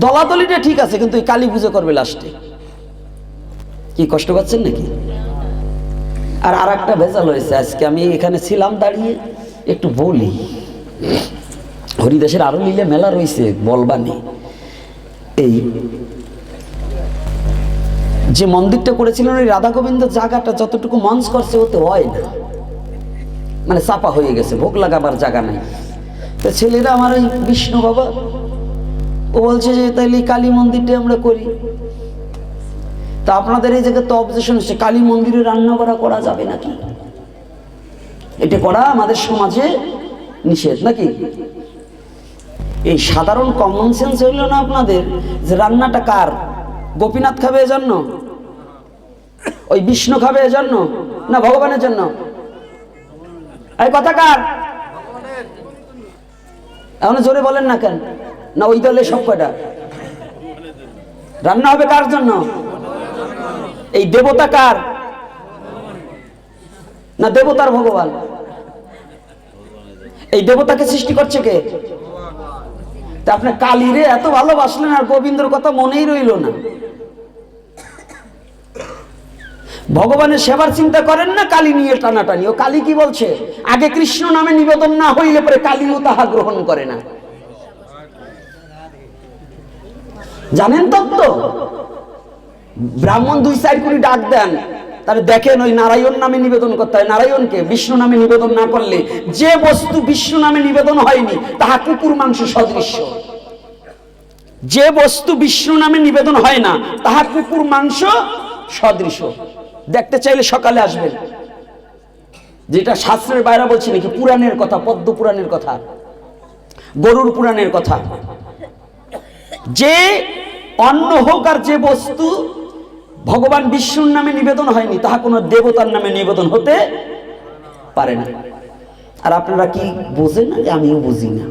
দলাদলিটা ঠিক আছে, কিন্তু এই কালী পুজো করবে লাস্টে। কি কষ্ট পাচ্ছেন নাকি? আর একটা ভেজাল হয়েছে, আজকে আমি এখানে ছিলাম দাঁড়িয়ে, একটু বলি। হরিদাসের আরো লীলা মেলা রয়েছে, বলবানি। এই যে মন্দিরটা করেছিলেন ওই রাধা গোবিন্দ জায়গাটা যতটুকু মঞ্চ করছে ওতে হয় না, মানে চাপা হয়ে গেছে, ভোগ লাগাবার জায়গা নাই। তো ছেলেরা আমার ওই বিষ্ণু বাবা, ও বলছে যে তাইলে কালী মন্দিরটা আমরা করি। তা আপনাদের এই জায়গায় তো অবজেকশন হচ্ছে, কালী মন্দিরে রান্না করা যাবে নাকি? এটা করা আমাদের সমাজে নিষেধ নাকি? এই সাধারণ কমন সেন্স হইল না আপনাদের, যে রান্নাটা কার? গোপীনাথ খাবে এজন্য, ওই বিষ্ণু খাবে এজন্য, না ভগবানের জন্য? এই কথা কার? এখন জোরে বলেন না কেন? না ওই দলে সব কয়টা রান্না হবে কার জন্য? এই দেবতা কার? না দেবতার ভগবান? এই দেবতাকে সৃষ্টি করছে কে? তা আপনি কালীরে এত ভালোবাসলেন আর গোবিন্দর কথা মনেই রইল না। ভগবানের সেবার চিন্তা করেন না, কালী নিয়ে টানাটানি। ও কালী কি বলছে? আগে কৃষ্ণ নামে নিবেদন না হইলে পরে কালীও তাহা গ্রহণ করে না। জানেন তত্ত্ব? ব্রাহ্মণ 2-4 কোটি ডাক দেন, তাহলে দেখেন ওই নারায়ণ নামে নিবেদন করতে হয়। নারায়ণকে বিষ্ণু নামে নিবেদন না করলে, যে বস্তু বিষ্ণু নামে নিবেদন হয়নি তাহা কুকুর মাংস সদৃশ্য। যে বস্তু বিষ্ণু নামে নিবেদন হয় না তাহা কুকুর মাংস সদৃশ্য। দেখতে চাইলে সকালে আসবেন। যেটা শাস্ত্রের বাইরে বলছি নাকি, পুরাণের কথা, পদ্ম পুরাণের কথা, গরুর পুরাণের কথা। যে অন্ন হোক আর যে বস্তু ভগবান বিষ্ণুর নামে নিবেদন হয়নি তাহা কোনো দেবতার নামে নিবেদন হতে পারে না। আর আপনারা কি বোঝেন না যে আমিও বুঝি না,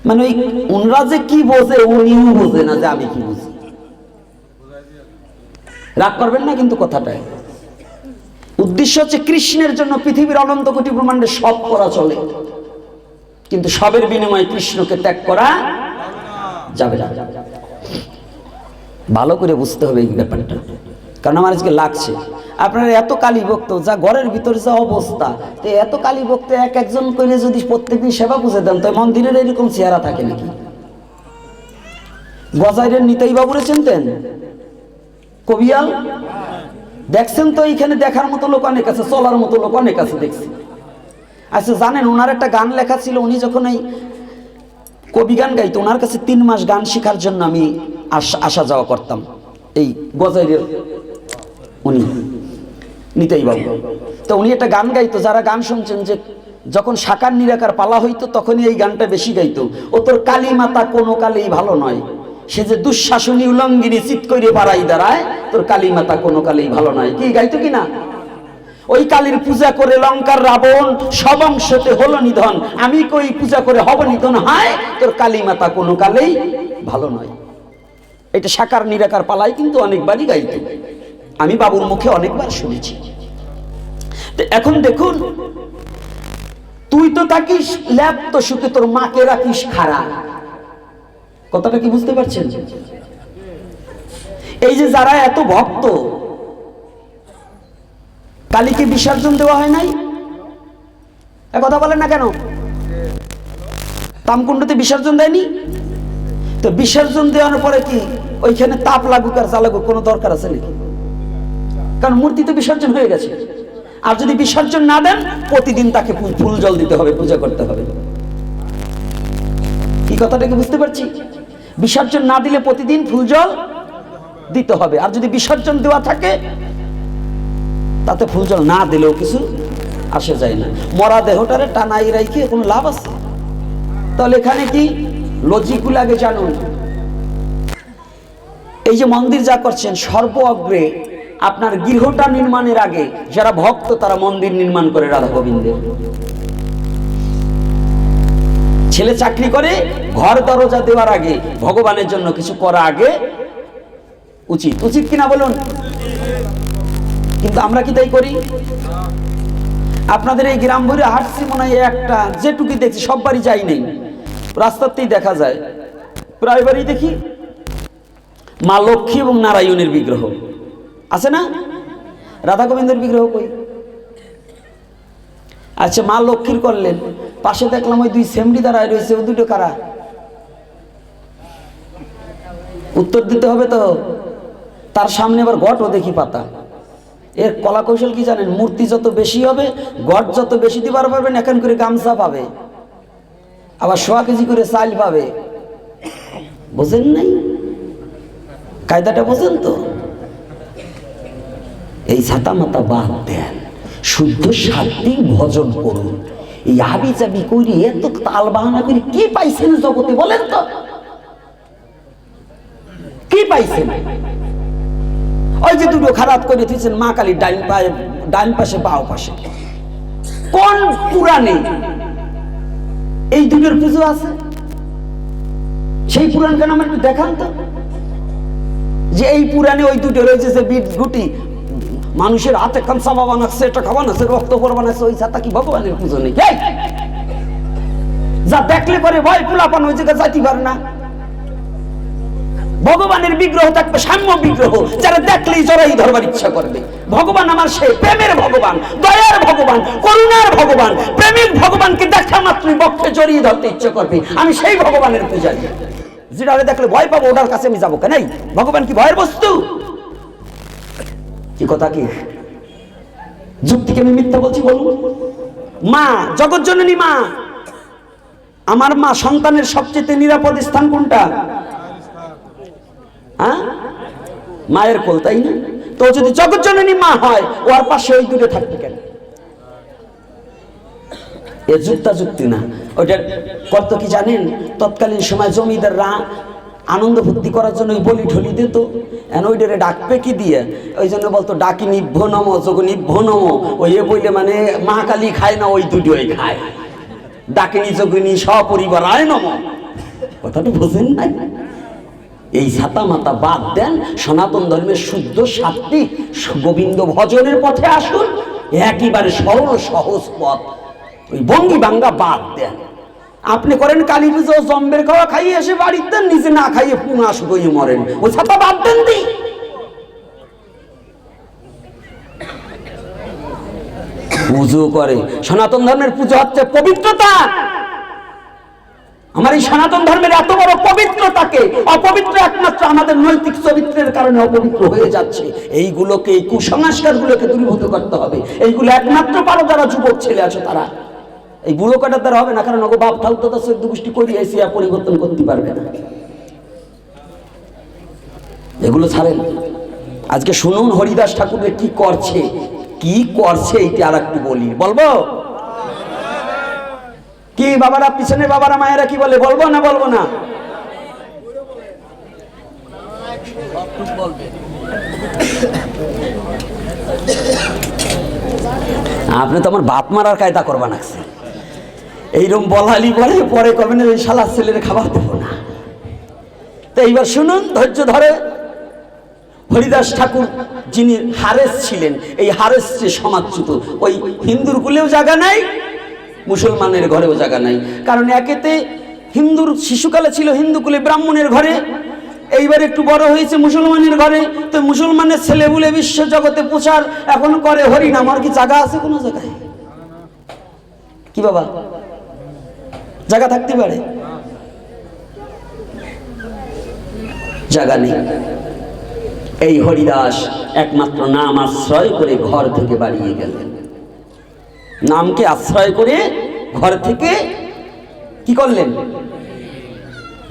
মানে ওই উনরা যে কি বোঝে উনিও বোঝে না যে আমি কি বুঝি। রাগ করবেন না কিন্তু কথাটায়। উদ্দেশ্য হচ্ছে কৃষ্ণের জন্য পৃথিবীর অনন্ত কোটি ব্রহ্মাণ্ডে সব করা চলে, কিন্তু সবের বিনিময়ে কৃষ্ণকে ত্যাগ করা যাবে না। ভালো করে বুঝতে হবে এই ব্যাপারটা, কারণ আমার আজকে লাগছে আপনারা এত কালী ভক্ত, যা ঘরের ভিতরে যা অবস্থা, তো এত কালী ভক্ত একজন করে যদি প্রত্যেকদিন সেবা বুঝে দেন তো মন্দিরের এরকম চেহারা থাকে নাকি? গজাইরের নিতাই বাবুরে চিনতেন? কবিয়াল দেখছেন তো? এইখানে দেখার মতো লোক অনেক আছে, চলার মতো লোক অনেক আছে, দেখছি। আচ্ছা জানেন ওনার একটা গান লেখা ছিল, উনি যখন এই কবি গান গাইতো, ওনার কাছে 3 মাস গান শেখার জন্য আমি আসা যাওয়া করতাম। এই গজাইরের উনি নিতাই বাবু, তো উনি একটা গান গাইতো, যারা গান শুনছেন, যে যখন সাকার নিরাকার পালা হইতো তখনই এই গানটা বেশি গাইতো। ও তোর কালী মাতা কোনো কালেই ভালো নয়, সে যে দুঃশাসনী উলঙ্গিনী চিৎ করে পাড়াই দাঁড়ায়, তোর কালী মাতা কোনো কালেই ভালো নয়। কি গাইতো কিনা? ওই কালীর পূজা করে লঙ্কার রাবণ সব অংশতে হলো নিধন, আমি কই পূজা করে হব নিধন, হায় তোর কালী মাতা কোনো কালেই ভালো নয়। এটা সাকার নিরাকার পালাই কিন্তু অনেকবারই গাইতো, আমি বাবুর মুখে অনেকবার শুনেছি। এখন দেখুন, তুই তো থাকিস ল্যাপ্ত সুখে, তোর মাকে রাখিস খাড়া। কথাটা কি বুঝতে পারছেন? এই যে যারা এত ভক্ত, কালীকে বিসর্জন দেওয়া হয় নাই, কথা বলেন না কেন? তামকুণ্ডতে বিসর্জন দেয়নি তো? বিসর্জন দেওয়ার পরে কি ওইখানে তাপ লাগুক আর জ্বালাগুক কোনো দরকার আছে নাকি? কারণ মূর্তি তো বিসর্জন হয়ে গেছে। আর যদি বিসর্জন না দেন, প্রতিদিন তাকে ফুল জল দিতে হবে, পূজা করতে হবে। কি কথাটাকে বুঝতে পারছি? বিসর্জন না দিলে প্রতিদিন ফুল জল দিতে হবে, আর যদি বিসর্জন দেওয়া থাকে তাতে ফুল জল না দিলেও কিছু আসে যায় না। মরা দেহটারে টানাই রাইকে কোনো লাভ আছে? তাহলে এখানে কি লজিকুল আগে জানুন। এই যে মন্দির যা করছেন, সর্ব অগ্রে আপনার গৃহটা নির্মাণের আগে যারা ভক্ত তারা মন্দির নির্মাণ করে রাধা গোবিন্দের। ছেলে চাকরি করে, ঘর দরজা দেওয়ার আগে ভগবানের জন্য কিছু করা আগে উচিত। উচিত কিনা বলুন? কিন্তু আমরা কি তাই করি? আপনাদের এই গ্রাম ভরে হাঁটছি মনে হয় একটা, যেটুকু দেখছি সব বাড়ি যাই নেই, রাস্তাতেই দেখা যায়, প্রায় বাড়ি দেখি মা লক্ষ্মী এবং নারায়ণের বিগ্রহ আছে না? রাধা গোবিন্দের বিগ্রহ কই? আচ্ছা, মা লক্ষ্মীর করলেন, পাশে দেখলাম ওই দুই সেমডি দাঁড়ায় রয়েছে, ও দুটো কারা? উত্তর দিতে হবে তো। তার সামনে আবার ঘটও দেখি পাতা। এর কলা কৌশল কি জানেন? মূর্তি যত বেশি হবে, ঘট যত বেশি দিবার পারবেন, এখন করে গামছা পাবে, আবার 100 কেজি করে চাল পাবে। বোঝেন নাই কায়দাটা? বোঝেন তো? এই ছাতা মাতা বাদ দেন, শুদ্ধ সাত্বিক ভজন করুন। এই হাবি চাবি করি, এত তাল বাহানা করি কি পাইছেন জগতে বলেন তো? কি পাইছেন? ওই যে দুটো খারাপ করে দিয়েছেন মা কালী, ডাইন পাশে বাও পাশে, কোন পুরাণে এই দুটোর পুজো আছে? সেই পুরাণ কেন আমার একটু দেখান তো, যে এই পুরাণে ওই দুটো রয়েছে যে বিট গুটি মানুষের হাতে কানসাবা বানাচ্ছে, এটা খাওয়া বানাচ্ছে, রক্ত পর বানাচ্ছে, ওই ছাতা কি ভগবানের পুজো নেই? যা দেখলে পরে ভয় পুলাপান ওই জায়গায় যাইতে পারে না। ভগবানের বিগ্রহ থাকবে, সাম্য বিগ্রহ, যারা দেখলেই জড়াই ধরবার ইচ্ছা করবে। ভগবান আমার সে প্রেমের ভগবান, দয়ার ভগবান, করুণার ভগবান। প্রেমিক ভগবানকে দেখা মাত্রই বক্ষে জড়িয়ে ধরতে ইচ্ছা করবে। আমি সেই ভগবানের পূজারী, যেটা দেখলে ভয় পাবো, ওটার কাছে আমি যাবো কেন? ভগবান কি ভয়ের বস্তু? কি কথা? কি যুক্তিকে আমি মিথ্যা বলছি বলুন? মা জগৎ জননী, মা আমার মা, সন্তানের সবচেয়ে নিরাপদ স্থান কোনটা? হ্যাঁ, মায়ের কোল, তাই না? তো যদি জগৎ জননী মা হয়, ওর পাশে ওই দুটো থাকবে কেন? এ যুক্তি না। ওইটার কর্ত কি জানেন? তৎকালীন সময় জমিদাররা আনন্দ ফুর্তি করার জন্য ওই বলি ঢলি দিত, ওইটারে ডাকবে কি দিয়ে? ওই জন্য বলতো ডাকি নিভ্য নম, যোগ নিভ্য নম। ওই এ বইলে মানে মা কালী খায় না, ওই দুটোই খায়, ডাকিনী যোগিনী সপরিবার আয় নম। কথাটা বোঝেন নাই? এই ছাতা মাতা বাদ দেন, সনাতন ধর্মের শুদ্ধ সাত্বিক গোবিন্দ ভজনের পথে আসুন। একেবারে সরল সহজ পথ, ওই বঙ্গি বাঙ্গা বাদ দেন। আপনি করেন কালী পুজো, জম্বের খাওয়া খাইয়ে এসে বাড়িতে দেন, নিজে না খাইয়ে পুনা শুকিয়ে মরেন, ওই ছাতা বাদ দেন। দি পুজো করে, সনাতন ধর্মের পুজো হচ্ছে পবিত্রতা। আমার এই সনাতন ধর্মের এত বড় পবিত্রতাকে অপবিত্র একমাত্র আমাদের নৈতিক চরিত্রের কারণে অপবিত্র হয়ে যাচ্ছে। এইগুলোকে, এই কুসংস্কার গুলোকে দূরীভূত করতে হবে। এইগুলো একমাত্র পারো যারা যুবক ছেলে আছে তারা। এই বুড়ো কাটার দ্বারা হবে না, কারণ ওগো বাপ ঠাকুর তো 14 গোষ্ঠী করিয়ে এসে আর পরিবর্তন করতে পারবে না। এগুলো ছাড়েন। আজকে শুনুন হরিদাস ঠাকুরের কি করছে, এইটা আর একটু বলি, বলবো কি? বাবারা পিছনে, বাবারা মায়েরা কি বলে, বলবো না বলবো না? আপনি তো আমার বাপ মারার কায়দা করবা নাকছে। এইরকম বলালি বলে পরে কবে না, শালা ছেলের খাবার দেবো না। তো এইবার শুনুন, ধৈর্য ধরে। হরিদাস ঠাকুর যিনি হারেস ছিলেন, এই হারেস যে সমাজচ্যুত, ওই হিন্দুর কুলেও জায়গা নাই, মুসলমানের ঘরেও জায়গা নাই। কারণ একেতে হিন্দুর শিশুকালে ছিল হিন্দু কুলে ব্রাহ্মণের ঘরে, এইবার একটু বড় হয়েছে মুসলমানের ঘরে। তো মুসলমানের ছেলে বলে বিশ্ব জগতে প্রচার এখন করে হরিনাম। আর কি জায়গা আছে কোনো জায়গায়? কি বাবা, জায়গা থাকতে পারে? জায়গা নেই। এই হরিদাস একমাত্র নাম আশ্রয় করে ঘর থেকে বাড়িয়ে গেলেন। নামকে আশ্রয় করে ঘর থেকে কি করলেন?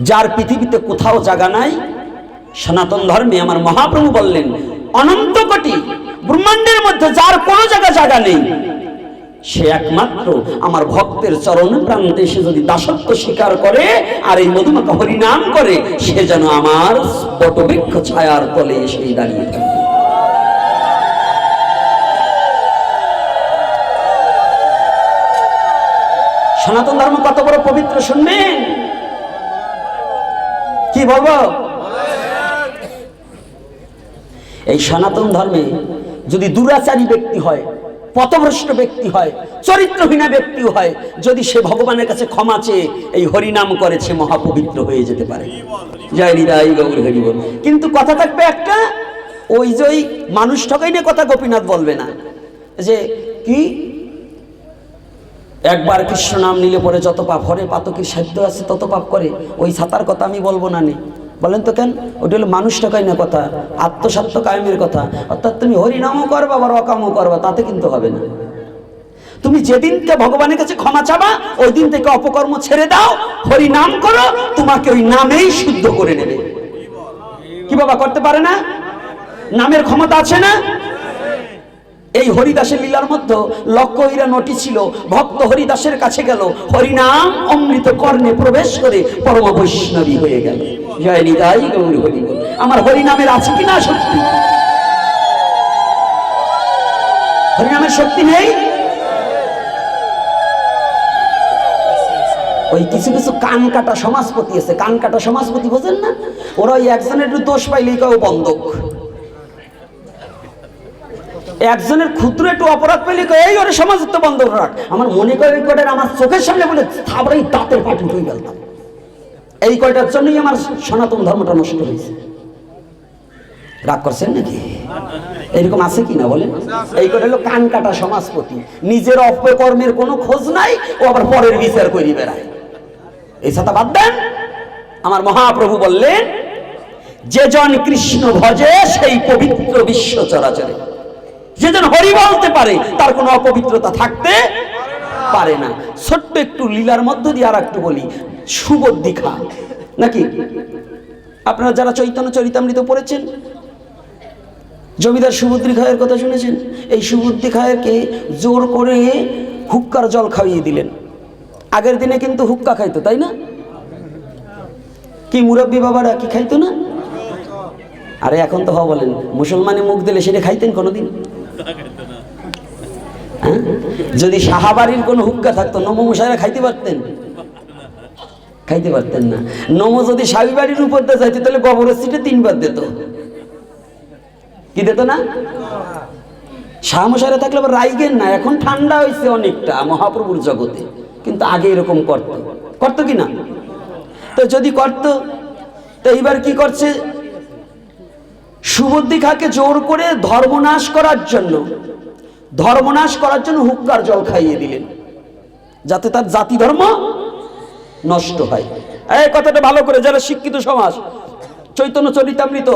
যার পৃথিবীতে কোথাও জায়গা নাই, সনাতন ধর্মে আমার মহাপ্রভু বললেন অনন্ত কোটি ব্রহ্মাণ্ডের মধ্যে যার কোনো জায়গা নেই, সে একমাত্র আমার ভক্তের চরণ প্রান্তে সে যদি দাসত্ব স্বীকার করে আর এই মধুমাখা হরিনাম করে, সে যেন আমার বটবৃক্ষ ছায়ার তলে এসে দাঁড়িয়ে থাকে। সনাতন ধর্ম কত বড় পবিত্র শুনবেন? কি বলবো? এই সনাতন ধর্মে যদি দুরাচারী ব্যক্তি হয়, পথভ্রষ্ট ব্যক্তি হয়, চরিত্রহীনা ব্যক্তি হয়, যদি সে ভগবানের কাছে ক্ষমা চেয়ে এই হরিনাম করেছে, মহাপবিত্র হয়ে যেতে পারে। জয় হরিরাই গৌর হরি বল। কিন্তু কথা থাকবে একটা, ওই যে মানুষ ঠকাই নিয়ে কথা গোপীনাথ বলবে না, যে কি একবার কৃষ্ণ নাম নিলে পরে যত পাপ হরে পাতকের সাধ্য আছে তত পাপ করে। ওই ছাতার কথা আমি বলবো না নি, বলেন তো কেন? ওটা হলো মানুষ টাকাই না কথা, আত্মস্বার্থ কায়েমের কথা। অর্থাৎ তুমি হরিনামও করবা আবার অকামও করবা, তাতে কিন্তু হবে না। তুমি যেদিনকে ভগবানের কাছে ক্ষমা চাবা ওই দিন থেকে অপকর্ম ছেড়ে দাও, হরি নাম করো, তোমাকে ওই নামেই শুদ্ধ করে নেবে। কি বাবা করতে পারে না? নামের ক্ষমতা আছে না? এই হরিদাসের লীলার মধ্যে লক্ষ হীরা নটি ছিল। ভক্ত হরিদাসের কাছে গেল, হরিনাম অমৃত কর্ণে প্রবেশ করে পরম বৈষ্ণবী হয়ে গেল। জয় নিতাই গৌর হরি বল। আমার হরিনামের আছে কিনা শক্তি? হরিনামের শক্তি নেই? ওই কিছু কিছু কান কাটা সমাজপতি আছে, কান কাটা সমাজপতি বোঝেন না? ওরা ওই একজনের একটু দোষ পাইলেই কেউ বন্ধক, একজনের ক্ষুদ্র একটু অপরাধ পেলে এই ওরে সমাজের তো বন্ধ রাখ। আমার মনে করে ওই কয়টার আমার চোখের সামনে বলে তারপরে দাঁতের পাটি উঠে গেলাম। এই কয়টার জন্যই আমার সনাতন ধর্মটা নষ্ট হয়েছে। রাগ করছেন নাকি? এরকম আছে কিনা বলেন? এই কয়টা হলো কান কাটা সমাজপতি, নিজের অপকর্মের কোনো খোঁজ নাই, ও আবার পরের বিচার করি বেড়ায়। এই ছাতা বাদ দেন। আমার মহাপ্রভু বললেন, যে জন কৃষ্ণ ভজে সেই পবিত্র বিশ্ব চরাচরে। যে জন হরি বলতে পারে তার কোনো অপবিত্রতা থাকতে পারে না। ছোট্ট একটু লীলার মধ্য দিয়ে আর একটু বলি, সুবুদ্ধিখা নাকি? আপনারা যারা চৈতন্য চরিতামৃত পড়েছেন, জমিদার সুবুদ্ধিখায়ের কথা শুনেছেন? এই সুবুদ্ধিখায়কে জোর করে হুক্কার জল খাইয়ে দিলেন। আগের দিনে কিন্তু হুক্কা খাইতো, তাই না? কি মুরব্বী বাবারা কি খাইতো না? আরে এখন তো বলেন মুসলমানে মুখ দিলে সেটা খাইতেন কোনোদিন? হ্যাঁ? যদি সাহাবাড়ির কোনো হুক্কা থাকতো নমো মশাইরা খাইতে পারতেন? খাইতে পারতেন না। নমো যদি সাবি বাড়ির উপর দিয়ে যাইতে তাহলে গোবরের সিটে 3 বার দিত। কি দিত না? শাহ মশাইরা থাকলে আবার রাইগেন না। এখন ঠান্ডা হয়েছে অনেকটা মহাপ্রভুর জগতে, কিন্তু আগে এরকম করতো কি না? তো যদি করতো, তো এইবার কি করছে? সুবুদ্ধিখাকে জোর করে ধর্মনাশ করার জন্য হুক্কার জল খাইয়ে দিলেন, যাতে তার জাতি ধর্ম নষ্ট হয়। এই কথাটা ভালো করে যারা শিক্ষিত সমাজ, চৈতন্য চরিতামৃত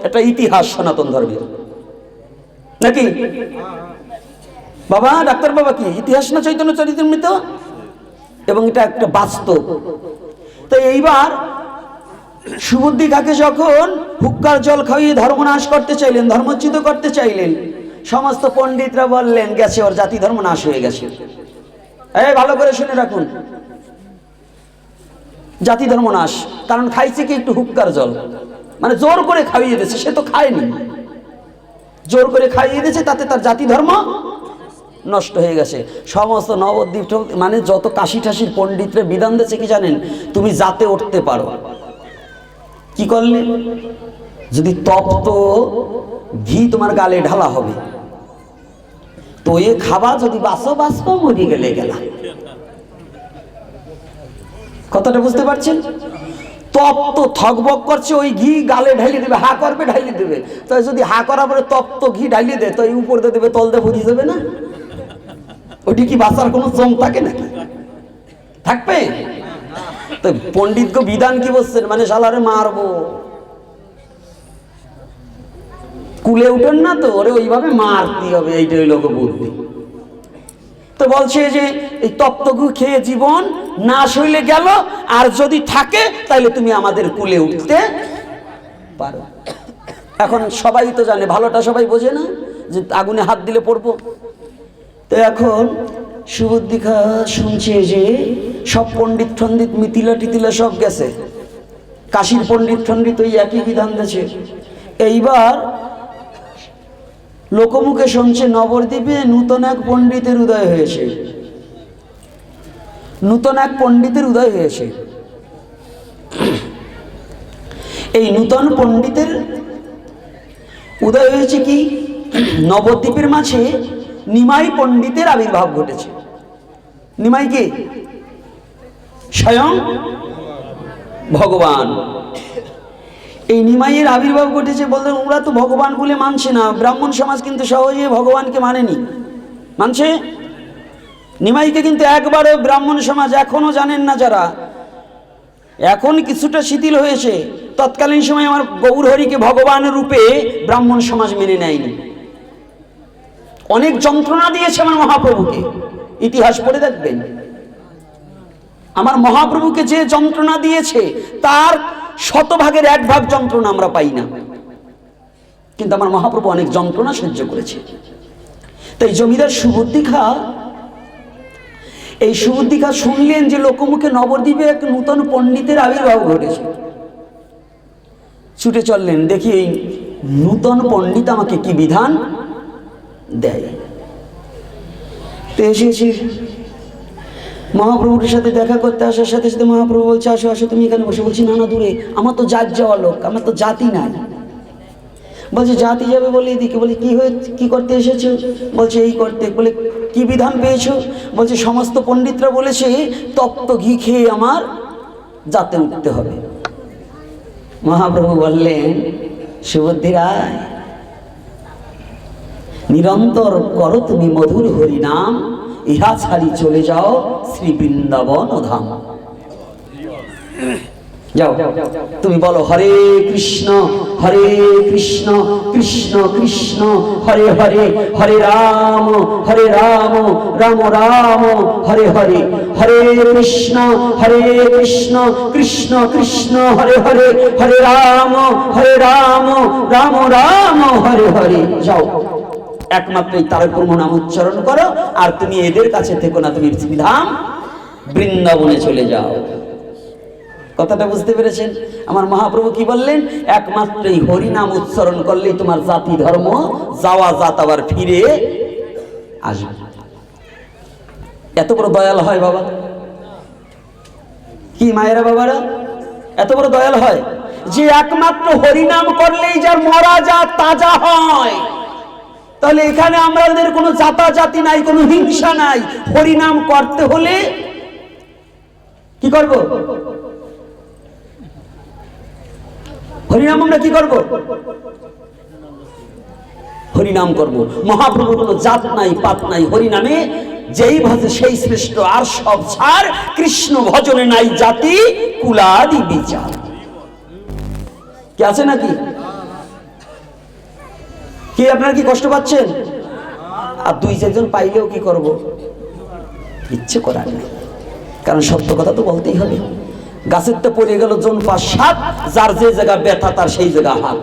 একটা ইতিহাস সনাতন ধর্মের নাকি বাবা? ডাক্তার বাবা কি ইতিহাস না চৈতন্য চরিতামৃত? এবং এটা একটা বাস্তব। তো এইবার সুবুদ্ধিখাকে যখন হুক্কার জল খাইয়ে ধর্মনাশ করতে চাইলেন, ধর্মচ্যুত করতে চাইলেন, সমস্ত পণ্ডিতরা বললেন গেছে, ওর জাতি ধর্ম নাশ হয়ে গেছে। এই ভালো করে শুনে রাখুন, জাতি ধর্ম নাশ। কারণ খাইছে কি? একটু হুক্কার জল, মানে জোর করে খাইয়ে দিয়েছে। সে তো খায়নি, জোর করে খাইয়ে দিয়েছে, তাতে তার জাতি ধর্ম নষ্ট হয়ে গেছে। সমস্ত নবদ্বীপ মানে যত কাশি ঠাসির পণ্ডিতরা বিধান দিয়েছে কি জানেন? তুমি যাতে উঠতে পারো। কি করলে? যদি তপ্ত ঘি তোমার গালে ঢালা হবে তো এ খাবা, যদি বাঁচো বাঁচবো, মরে গেলে গেলা। কথাটা বুঝতে পারছেন? তপ্ত থকবক করছে, ওই ঘি গালে ঢালিয়ে দেবে, হা করবে ঢালিয়ে দেবে। তাই যদি হা করার পরে তপ্ত ঘি ঢালিয়ে দেয় তো এই উপর দিয়ে দেবে, তল দিয়ে ভরিয়ে যাবে না? ওটি কি বাঁচার কোনো জম থাকে নাকি? থাকবে? তো পণ্ডিত বিধান কি বলছেন? মানে শালারে মারবো, কুলে উঠেন না তো, ওরে ওইভাবে মারতে হবে, এইটাই লোক বুদ্ধি। তো বলছে যে এই তপ্তঘু খেয়ে জীবন নাশ হইলে গেল, আর যদি থাকে তাহলে তুমি আমাদের কুলে উঠতে পারো। এখন সবাই তো জানে, ভালোটা সবাই বোঝে না যে আগুনে হাত দিলে পড়বো। তো এখন সুবুদ্ধিখা শুনছে যে সব পণ্ডিত ঠণ্ডিত মিথিলা টিথিলা সব গেছে, কাশীর পণ্ডিত ঠণ্ডিত ওই একই বিধান দিয়েছে। এইবার লোকমুখে শুনছে নবদ্বীপে নূতন এক পণ্ডিতের উদয় হয়েছে, নূতন এক পণ্ডিতের উদয় হয়েছে। এই নূতন পণ্ডিতের উদয় হয়েছে কি? নবদ্বীপের মাঝে নিমাই পণ্ডিতের আবির্ভাব ঘটেছে। নিমাই কি? স্বয়ং ভগবান। এই নিমাইয়ের আবির্ভাব ঘটেছে। বলতেন ওরা তো ভগবান বলে মানছে না, ব্রাহ্মণ সমাজ কিন্তু সহজে ভগবানকে মানেনি। মানছে? নিমাইকে কিন্তু একবারও ব্রাহ্মণ সমাজ এখনো জানেন না যারা, এখন কিছুটা শিথিল হয়েছে, তৎকালীন সময় আমার গৌরহরিকে ভগবান রূপে ব্রাহ্মণ সমাজ মেনে নেয়নি। অনেক যন্ত্রণা দিয়েছে আমার মহাপ্রভুকে, ইতিহাস পড়ে দেখবেন। আমার মহাপ্রভুকে যে যন্ত্রণা দিয়েছে তার শতভাগের 1 ভাগ যন্ত্রণা আমরা পাই না, কিন্তু আমার মহাপ্রভু অনেক যন্ত্রণা সহ্য করেছে। তাই জমিদার সুবুদ্ধি খা, এই সুবুদ্ধি খা শুনলেন যে লোকমুখে নবদ্বীপে এক নূতন পণ্ডিতের আবির্ভাব ঘটেছে। ছুটে চললেন, দেখি এই নূতন পণ্ডিত আমাকে কি বিধান দেয়। তো এসেছি মহাপ্রভুর সাথে দেখা করতে, আসার সাথে সাথে মহাপ্রভু বলছে, আসো আসো তুমি এখানে বসে। বলছি না না, দূরে, আমার তো জাত যাওয়া লোক, আমার তো জাতি নাই। বলছে জাতি যাবে বলে এদিকে। বলি কি হয়েছে, কি করতে এসেছো? বলছে এই করতে। বলে কি বিধান পেয়েছো? বলছে সমস্ত পণ্ডিতরা বলেছে তপ্ত ঘি খেয়ে আমার জাতে উঠতে হবে। মহাপ্রভু বললেন, সুবুদ্ধি রায়, নিরন্তর করো তুমি মধুর হরিনাম, ইহা ছাড়ি চলে যাও শ্রী বৃন্দাবন ধাম। যাও তুমি বলো হরে কৃষ্ণ কৃষ্ণ কৃষ্ণ হরে হরে, হরে রাম রাম রাম হরে হরে, হরে কৃষ্ণ কৃষ্ণ কৃষ্ণ হরে হরে, হরে রাম রাম রাম হরে হরে। যাও একমাত্র এই তারকব্রহ্ম নাম উচ্চারণ করো, আর তুমি এদের কাছে থেকো না, তুমি ধাম বৃন্দাবনে চলে যাও। কথাটা বুঝতে পেরেছেন? আমার মহাপ্রভু কি বললেন? একমাত্র এই হরিনাম উচ্চারণ করলেই তোমার জাতি ধর্ম যাওয়া জাত আবার ফিরে আসবে। এত বড় দয়াল হয় বাবা, কি মায়েরা বাবারা, এত বড় দয়াল হয় যে একমাত্র হরিনাম করলেই যার মরা জাত তাজা হয়। তাহলে এখানে আমাদের কোনো জাতি নাই, কোনো হিংসা নাই। হরিনাম করতে হলে কি করব? হরিনাম আমরা কি করব? হরিনাম করব। মহাপ্রভুর কোনো জাত নাই, পাত নাই। হরিনামে যেই ভাজে সেই শ্রেষ্ঠ, আর সব ছাড়। কৃষ্ণ ভজনে নাই জাতি, কুলাদি বিচার। কি আছে নাকি? কি আপনারা কি কষ্ট পাচ্ছেন? আর 2-4 জন পাইলেও কি করব? ইচ্ছে করার নেই, কারণ সত্য কথা তো বলতেই হবে। গাছের তো পড়ে গেল জন 5-7, যার যে জায়গা ব্যথা তার সেই জায়গা হাত।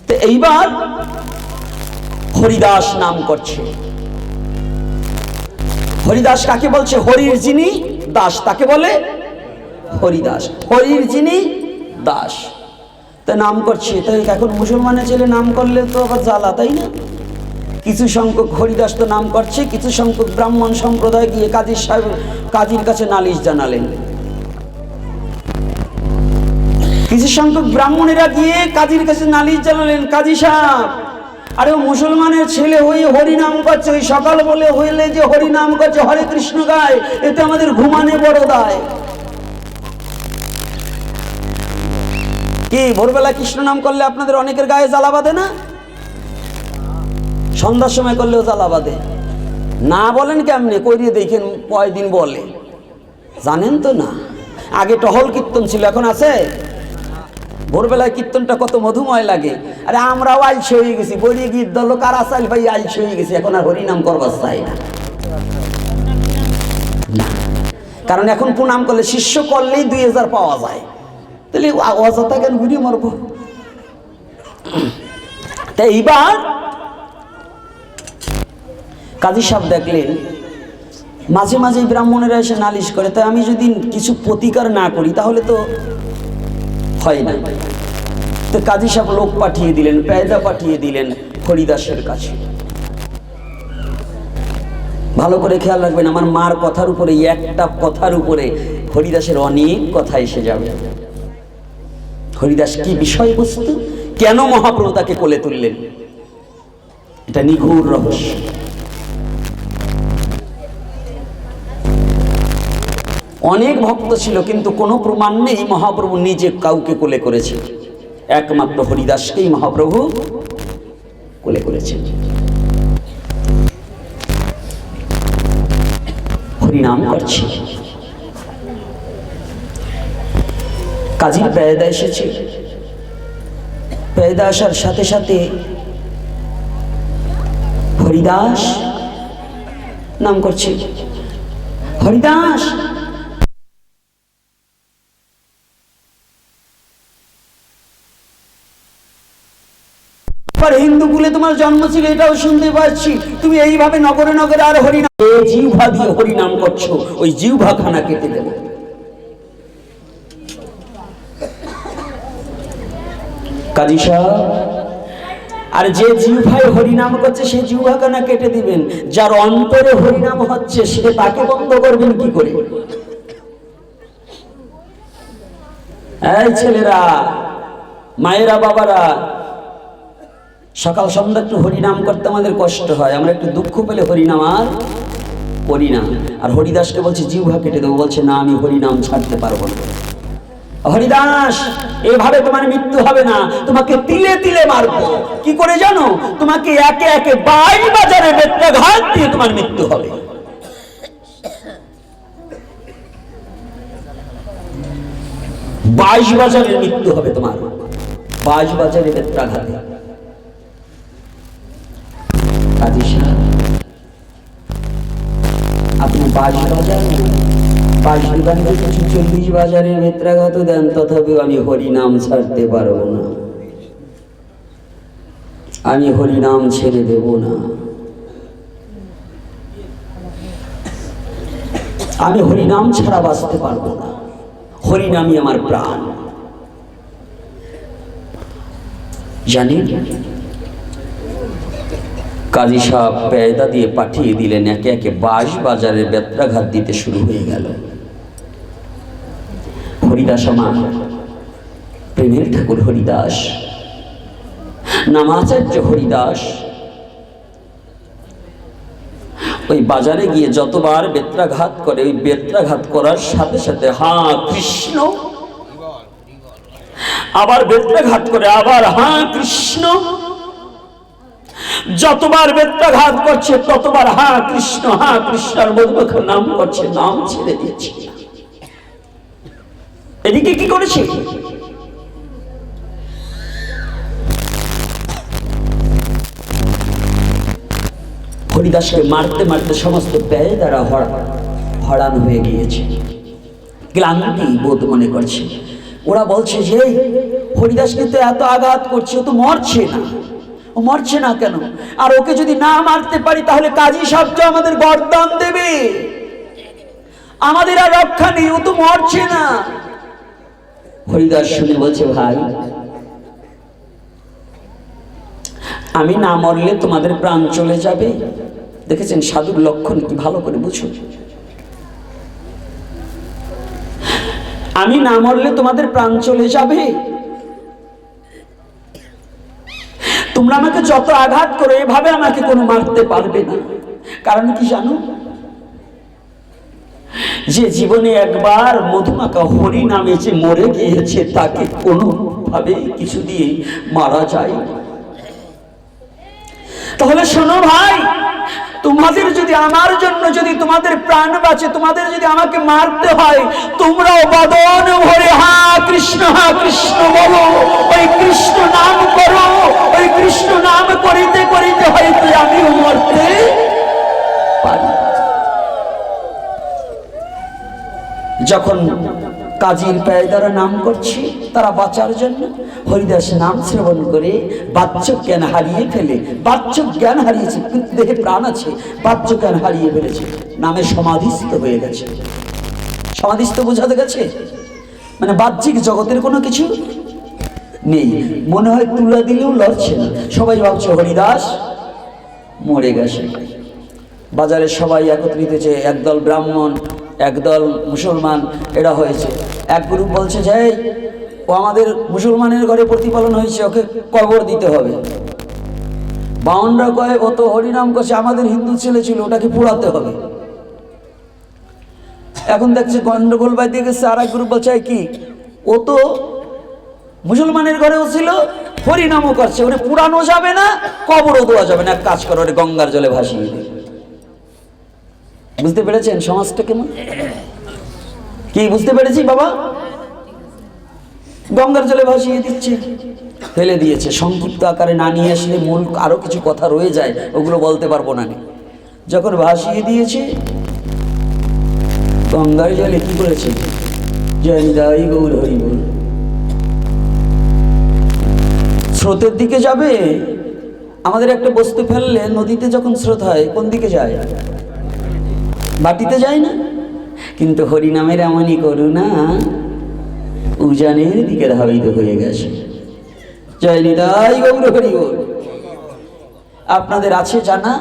তো এইবার হরিদাস নাম করছে। হরিদাস কাকে বলছে? হরির যিনি দাস তাকে বলে হরিদাস, হরির যিনি দাস। তা নাম করছে। তাই এখন মুসলমানের ছেলে নাম করলে তো আবার জ্বালা, তাই না? কিছু সংখ্যক হরিদাস তো নাম করছে, কিছু সংখ্যক ব্রাহ্মণ সম্প্রদায় গিয়ে কাজীর কাছে নালিশ জানালেন। কিছু সংখ্যক ব্রাহ্মণেরা গিয়ে কাজীর কাছে নালিশ জানালেন, কাজী সাহেব, আরে ও মুসলমানের ছেলে হয়ে হরিনাম করছে, ওই সকাল বলে হইলে যে হরিনাম করছে, হরে কৃষ্ণ গায়, এতে আমাদের ঘুমানে বড় দায়। কি ভোরবেলা কৃষ্ণ নাম করলে আপনাদের অনেকের গায়ে জ্বালা বাঁধে না? সন্ধ্যার সময় করলেও জ্বালা বাঁধে না? বলেন কেমনে? করিয়ে দেখেন কয়দিন বলে, জানেন তো না? আগে টহল কীর্তন ছিল, এখন আছে? ভোরবেলায় কীর্তনটা কত মধুময় লাগে। আরে আমরাও আলসে হয়ে গেছি, বড়ি গীত দল কারা চাইল ভাই, আলসে হয়ে গেছি, এখন আর হরিনাম করবার চাই না। কারণ এখন প্রণাম করলে, শিষ্য করলেই 2000 পাওয়া যায়, তাহলে অযথা কেন ঘুরিয়ে মরবো? তাই এইবার কাজী সাহেব দেখলেন মাঝে মাঝে ব্রাহ্মণেরা এসে নালিশ করে, তাই আমি যদি কিছু প্রতিকার না করি তাহলে তো হয় না। তো কাজী সাহেব লোক পাঠিয়ে দিলেন, পেয়দা পাঠিয়ে দিলেন হরিদাসের কাছে। ভালো করে খেয়াল রাখবেন, আমার মার কথার উপরে, একটা কথার উপরে হরিদাসের অনেক কথা এসে যাবে। হরিদাস কি বিষয়বস্তু, কেন মহাপ্রভু তাকে কোলে তুললেন, এটা নিগূঢ় রহস্য। অনেক ভক্ত ছিল, কিন্তু কোনো প্রমাণ নেই মহাপ্রভু নিজে কাউকে কোলে করেছে। একমাত্র হরিদাসকেই মহাপ্রভু কোলে করেছেন। হরিনাম করছে। কাজীর পেয়াদা এসেছে, পেয়াদা আসার সাথে সাথে হরিদাস নাম করছে, হরিদাস। হিন্দু কুলে তোমার জন্ম ছিল, এটাও শুনতে পাচ্ছি। তুমি এইভাবে নগরে নগরে আর হরিনাম, জিহ্বা দিয়ে হরিনাম করছো, ওই জিহ্বা খানা কেটে দেব। কাজী সাহেব, আর যে জিহ্বায় হরিনাম করছে সেই জিহ্বা খানা কেটে দিবেন। যার অন্তরে হরিনাম হচ্ছে সে তাকে বন্ধ করবেন কি করে? এই ছেলেরা, মায়েরা, বাবারা, সকাল সন্ধ্যা একটু হরিনাম করতে আমাদের কষ্ট হয়, আমরা একটু দুঃখ পেলে হরিনাম আর করি না। আর হরিদাসকে বলছে জিহ্বা কেটে দেবো, বলছে না, আমি হরিনাম ছাড়তে পারবো না। হরিদাস, এভাবে তোমার মৃত্যু হবে না, তোমাকে তিলে তিলে মারবো। কি করে জানো? তোমাকে একে একে 22 বাজারে বেত্রাঘাত দিয়ে তোমার মৃত্যু হবে। 22 বাজারের মৃত্যু হবে তোমার, 22 বাজারে বেত্রাঘাতে। কাজী সাহেব, আপনি 22 বাজার 22 দোকানে কিছু 40 বাজারের বেত্রাঘাত দেন, তথাপিও আমি হরিনাম ছাড়তে পারবো না, আমি হরিনাম ছেড়ে দেব না। আমি হরিনাম ছাড়া বাঁচতে পারবো না, হরিনামই আমার প্রাণ। জানি কাজী সাহেব পেয়াদা দিয়ে পাঠিয়ে দিলেন, একে একে 22 বাজারের বেত্রাঘাত দিতে শুরু হয়ে গেল। হরিদাস আমার প্রেমের ঠাকুর হরিদাস, নামাচার্য হরিদাস, ওই বাজারে গিয়ে যতবার বেত্রাঘাত করে, ওই বেত্রাঘাত করার সাথে সাথে হা কৃষ্ণ, আবার বেত্রাঘাত করে, আবার হা কৃষ্ণ। যতবার বেত্রাঘাত করছে ততবার হা কৃষ্ণ, হা কৃষ্ণের মধ্যে নাম করছে, নাম ছেড়ে দিচ্ছে। এদিকে কি করেছে? হরিদাসকে মারতে মারতে সমস্ত ব্যয় দ্বারা হরান হয়ে গিয়েছে, ক্লান্তি বোধ মনে করছে। ওরা বলছে যে হরিদাস কিন্তু এত আঘাত করছে, ও তো মরছে না। ও মরছে না কেন? আর ওকে যদি না মারতে পারি তাহলে কাজী সাহেব তো আমাদের গর্দান দেবে, আমাদের আর রক্ষা নেই, ও তো মরছে না। হরিদাস শুনে বলছে, ভাই, আমি না মরলে তোমাদের প্রাণ চলে যাবে। দেখেছেন সাধুর লক্ষণ কি, ভালো করে বুঝুন। আমি না মরলে তোমাদের প্রাণ চলে যাবে। তোমরা আমাকে যত আঘাত করো, এভাবে আমাকে কোনো মারতে পারবে না। কারণ কি জানো? যে জীবনে একবার মধুমাখা হরি নামে যে মরে গিয়েছে, তাকে কোনোভাবে কিছু দিয়ে মারা যায়। তাহলে শোনো ভাই, তোমাদের যদি আমার জন্য যদি তোমাদের প্রাণ বাঁচে, তোমাদের যদি আমাকে মারতে হয়, তোমরাও বদন ভরে হা কৃষ্ণ বলো, ওই কৃষ্ণ নাম করো। ওই কৃষ্ণ নাম করিতে করিতে হয়তো আমিও মরতে পারি। যখন কাজীর পেয়াদারা নাম করছে তারা বাঁচার জন্য, হরিদাস নাম শ্রবণ করে বাচ্চক জ্ঞান হারিয়ে ফেলে, বাচ্চক জ্ঞান হারিয়েছে, কিন্তু দেহে প্রাণ আছে, বাচ্চক জ্ঞান হারিয়ে ফেলেছে, নামে সমাধিস্থ হয়ে গেছে। সমাধিস্থ বোঝাতে গেছে মানে বাহ্যিক জগতের কোনো কিছু নেই, মনে হয় তুলা দিলেও লড়ছে না। সবাই ভাবছে হরিদাস মরে গেছে। বাজারে সবাই একত্রিত হয়েছে, একদল ব্রাহ্মণ, একদল মুসলমান, এরা হয়েছে। এক গ্রুপ বলছে যে ও আমাদের মুসলমানের ঘরে প্রতিপালন হয়েছে, ওকে কবর দিতে হবে। বাউনরা কয় ও তো হরিনাম করছে, আমাদের হিন্দু ছেলে ছিল, ওটাকে পোড়াতে হবে। এখন দেখছে গন্ডগোল বাইতে গেছে। আর এক গ্রুপ বলছে কি, ও তো মুসলমানের ঘরেও ছিল, হরিনামও করছে, ওরে পুরানো যাবে না, কবরও দেওয়া যাবে না, এক কাজ করো, ওরে গঙ্গার জলে ভাসিয়ে দেবে। বুঝতে পেরেছেন সমাজটা কেমন? কি বুঝতে পেরেছি বাবা? গঙ্গার জলে ভাসিয়ে দিচ্ছে, ফেলে দিয়েছে। সংক্ষিপ্ত আকারে না নিয়ে আসলে মূল আরো কিছু কথা রয়ে যায়, ওগুলো বলতে পারবো না। যখন ভাসিয়ে দিয়েছে গঙ্গার জলে কি করেছে? জয় নিতাই গৌর হরি বল। স্রোতের দিকে যাবে। আমাদের একটা বস্তু ফেললে নদীতে যখন স্রোত হয় কোন দিকে যায়? বাটিতে যায় না? কিন্তু হরিনামের এমনই করুণা, উজানের দিকে ধাবিত হয়ে গেছে। জয় নিতাই গৌর হরি বল। আপনাদের আছে জানা?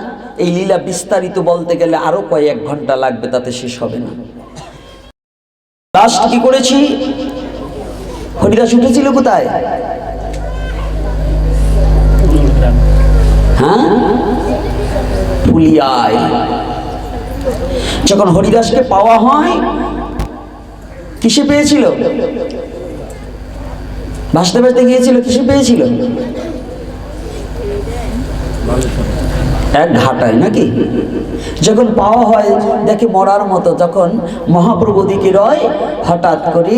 এই লীলা বিস্তারিত বলতে গেলে আরো কয়েক ঘন্টা লাগবে, তাতে শেষ হবে না। লাস্ট কি করেছি? হরিদাস উঠেছিল কোথায়? হ্যাঁ, ফুলিয়ায়। যখন হরিদাসকে পাওয়া হয় কিসে পেয়েছিল? ভাসতে ভাসতে গিয়েছিল, কিসে পেয়েছিল? এক ঘাটায় নাকি? যখন পাওয়া হয় দেখে মরার মতো, যখন মহাপ্রভু দিকে রয়, হঠাৎ করে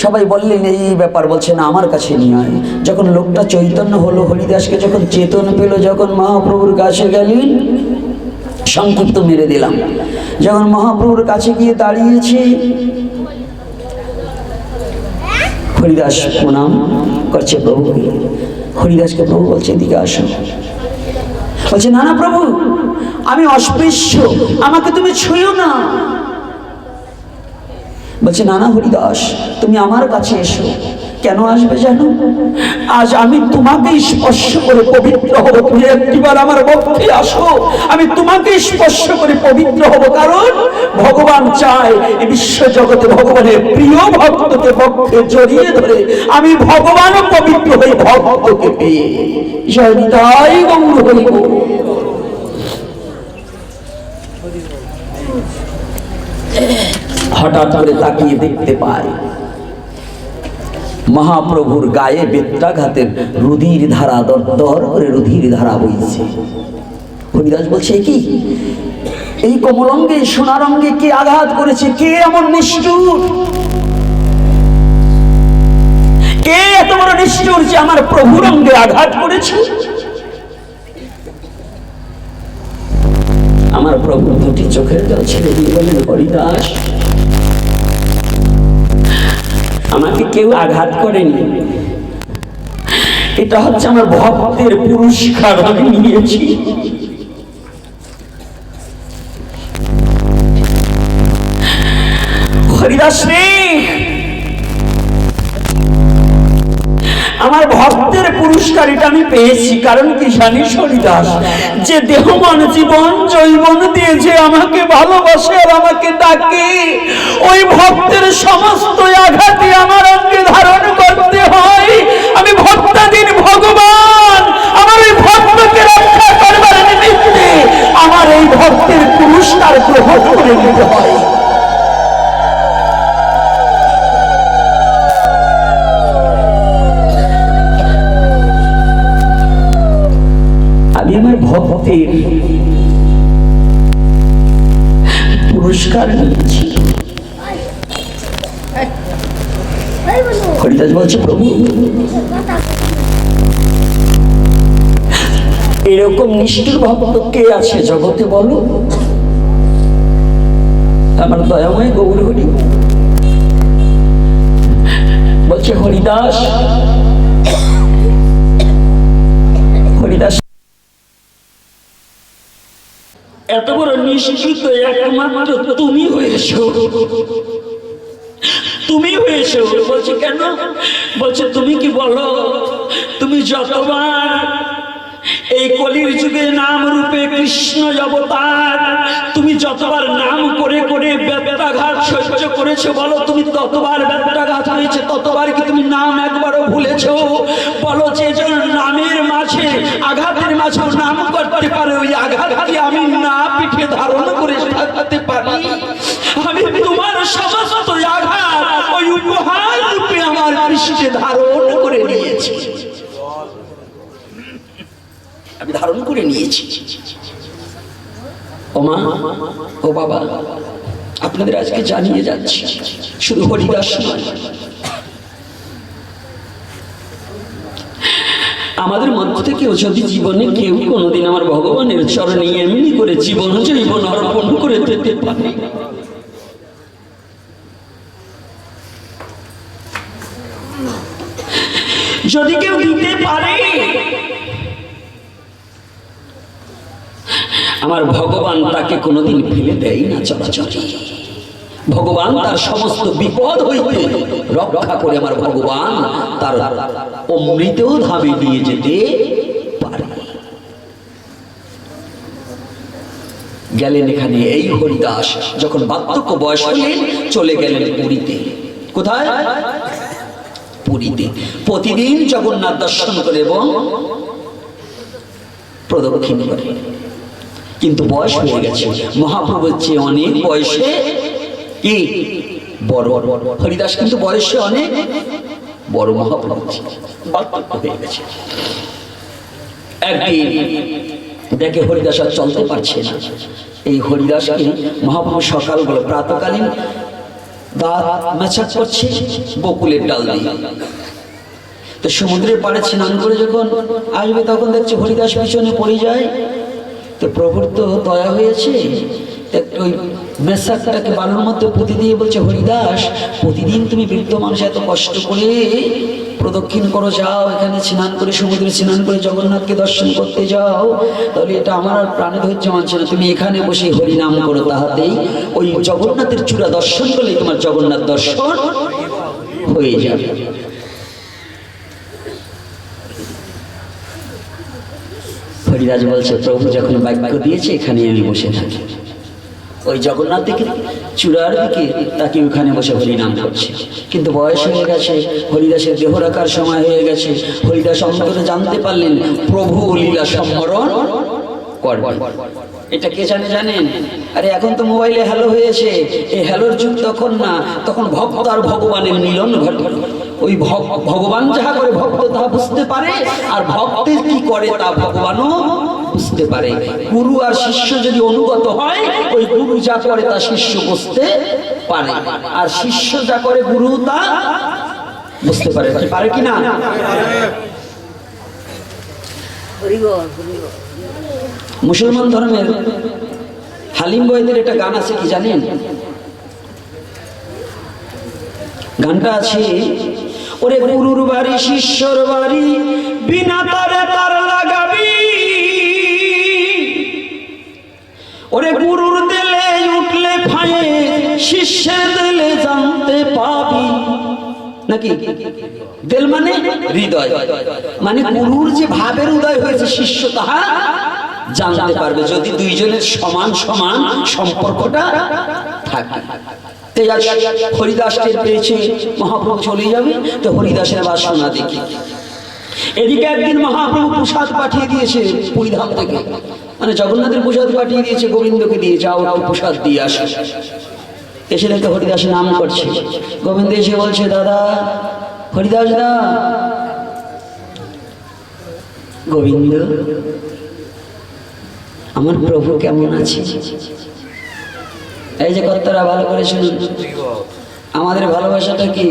সবাই বললেন এই ব্যাপার, বলছে না আমার কাছে নিয়ে হয়। যখন লোকটা চৈতন্য হলো, হরিদাসকে যখন চেতন পেল, যখন মহাপ্রভুর কাছে গেলেন, সংক্ষিপ্ত মেরে দিলাম, যখন মহাপ্রভুর কাছে গিয়ে দাঁড়িয়েছে, হরিদাস প্রণাম করছে প্রভুকে। হরিদাসকে প্রভু বলছে এদিকে আসো। বলছে না না প্রভু, আমি অস্পৃশ্য, আমাকে তুমি ছুঁয়ো না। বলছে না না হরিদাস, তুমি আমার কাছে এসো। কেন আসবে জানো? আজ আমি তোমাকে স্পর্শ করে পবিত্র হব। তুমি একটিবার আমার পক্ষে আসো, আমি তোমাকে স্পর্শ করে পবিত্র হব। কারণ ভগবান চায় এই বিশ্ব জগতে ভগবানের প্রিয় ভক্তকে পক্ষে জড়িয়ে ধরে আমি ভগবানও পবিত্র হই ভক্তকে পেয়ে। জয় নিতাই গৌর হরি বল। হঠাৎ করে তাকিয়ে দেখতে পায় মহাপ্রভুর গায়ে বেত্রাঘাতের রুধির ধারা, দর করে রুধির ধারা বইছে। হরিদাস বলছে কি এই কোমলঙ্গে সোনারঙ্গে কে আঘাত করেছে? কে এমন নিষ্ঠুর? কে এত বড় নিষ্ঠুর যে আমার প্রভুর অঙ্গে আঘাত করেছে? আমার প্রভু দুটি চোখের জল ছেড়ে দিয়ে বলেন হরিদাস, আমাকে কেউ আঘাত করেনি, এটা হচ্ছে আমার ভক্তের পুরস্কার, আমি নিয়েছি। হরিদাস রে, আমার ভক্তের পুরস্কার এটা আমি পেয়েছি। কারণ কি জানিস হরিদাস? যে দেহ মন জীবন জৈবন দিয়ে যে আমাকে ভালোবাসে আর আমাকে ডাকে, ওই ভক্তের সমস্ত আঘাতে আমার অঙ্গে ধারণ করতে হয়। আমি ভক্তাধীন ভগবান, আমার এই ভক্তকে রক্ষা করবার নিমিত্তে আমার এই ভক্তের পুরস্কার গ্রহণ করে নিতে হয়। আমি আমার ভক্তের পুরস্কার নিয়েছি। হরিদাস বলছে প্রভু, এরকম নিষ্ঠুর ভক্ত কে আছে জগতে বলো? আমার দয়াময় গৌর হরি বলছে হরিদাস, হরিদাস এত বড় নিষ্ঠুর একমাত্র তুমি হয়েছো, তুমি হয়েছো। বলছে কেন? বলছে তুমি কি বলো, তুমি যতবার এই কলির যুগে নাম রূপে কৃষ্ণ অবতার, তুমি যতবার নাম করে করে ব্যত্যাঘাত সহ্য করেছো, বলো তুমি ততবার ব্যত্যাঘাত হয়েছে, ততবার কি তুমি নাম একবারও ভুলেছো? বলো যে নামের মাঝে আঘাতের মাঝেও নাম করতে পারে, ওই আঘাতকে আমি না পিঠে ধারণ করে থাকতে পারি। আমি তোমার সমস্ত আঘাত ওই উপহার রূপে আমার কৃষ্ণে ধারণ করে নিয়েছি, আমি ধারণ করে নিয়েছি। ও মা, ও বাবা, আপনাদের আজকে জানিয়ে যাচ্ছি, শুধু হরিদাস নয়, আমাদের মধ্য থেকেও যদি জীবনে কেউ কোনোদিন আমার ভগবানের চরণে এমনি করে জীবন অর্পণ করে যেতে পারে, যদি কেউ দিতে পারে, আমার ভগবান তাকে কোনোদিন ফেলে দেয় না চরাচরে। ভগবান তার সমস্ত বিপদ হইতে রক্ষা করে আমার ভগবান তার অমৃত ধামে নিয়ে যেতে পারে। গেলেন এখানে এই হরিদাস যখন বার্ধক্য বয়স হলেন চলে গেলেন পুরীতে। কোথায়? পুরীতে। প্রতিদিন জগন্নাথ দর্শন করে এবং প্রদক্ষিণ করে। কিন্তু বয়স হয়ে গেছে, মহাপ্রভুর চেয়ে অনেক বয়সে কি বড়। হরিদাস কিন্তু বয়সে অনেক বড়, মহাপ্রভু হয়ে গেছে। একদিন দেখে হরিদাস আর চলতে পারছে না। এই হরিদাসকে মহাপ্রভু সকালবেলা প্রাতকালীন দাঁত মেছাক করছে বকুলের ডাল দিয়ে। তো সমুদ্রের পাড়ে স্নান করে যখন আসবে তখন দেখছে হরিদাস পিছনে পড়ে যায়। তো প্রভুর তো দয়া হয়েছে, ওই মেসাকটাকে বালুর মধ্যে পুঁতে দিয়ে বলছে, হরিদাস, প্রতিদিন তুমি বৃদ্ধ মানুষ এত কষ্ট করে প্রদক্ষিণ করো, যাও এখানে স্নান করে সমুদ্রে স্নান করে জগন্নাথকে দর্শন করতে যাও, তাহলে এটা আমার আর প্রাণে ধৈর্য মানছে না, তুমি এখানে বসে হরিনাম করো, তাহাতেই ওই জগন্নাথের চূড়া দর্শন করলে তোমার জগন্নাথ দর্শন হয়ে যাবে। হরিদাস বলছে, প্রভু যখন বাক্য দিয়েছে এখানে আমি বসে থাকি। ওই জগন্নাথ দিকে চূড়ার দিকে তাকে ওখানে বসে হরিনাম করছে। কিন্তু বয়স হয়ে গেছে, হরিদাসের দেহ রাখার সময় হয়ে গেছে। হরিদাস অন্তরে জানতে পারলেন প্রভু লীলা সম্বরণ করবে। এটা কে জানেন? আরে এখন তো মোবাইলে হ্যালো হয়েছে, এই হ্যালোর যুগ তখন না, তখন ভক্ত আর ভগবানের মিলন ঘটে। ওই ভগবান যাহা করে ভক্ত তাহা বুঝতে পারে, আর ভক্তের কি করে তা ভগবানও বুঝতে পারে। গুরু আর শিষ্য যদি অনুগত হয়, ওই গুরু যা করে তা শিষ্য বুঝতে পারে, আর শিষ্য যা করে গুরু তা বুঝতে পারে। কি পারে কিনা? মুসলমান ধর্মের হালিম বইদের একটা গান আছে, কি জানেন? গানটা আছে, ওরে গুরুর বাড়ি শিষ্যর বাড়ি, বিনা তারে তার লাগাবি, ওরে গুরুর দিলে উঠলে ফায়ে, শিষ্যের দিলে জানতে পাবি। নাকি দিল মানে হৃদয়, মানে গুরুর যে ভাবের উদয় হয়েছে শিষ্য তাহা জানতে পারবে, যদি দুইজনের সমান সমান সম্পর্কটা থাকে। হরিদাস টের পেয়েছে মহাপ্রভু চলে যাবে, তো হরিদাসের বাসনা দেখি। এদিকে একদিন মহাপ্রভু প্রসাদ পাঠিয়ে দিয়েছে পুরীধাম থেকে, মানে জগন্নাথের প্রসাদ পাঠিয়ে দিয়েছে, গোবিন্দকে দিয়ে যাও প্রসাদ দিয়ে আসে। এসে দেখে হরিদাস নাম করছে। গোবিন্দ এসে বলছে, দাদা হরিদাস দা। গোবিন্দ, আমার প্রভু কেমন আছে? এই যে কর্তারা ভালো করে শুনুন, আমাদের ভালোবাসাটা কি?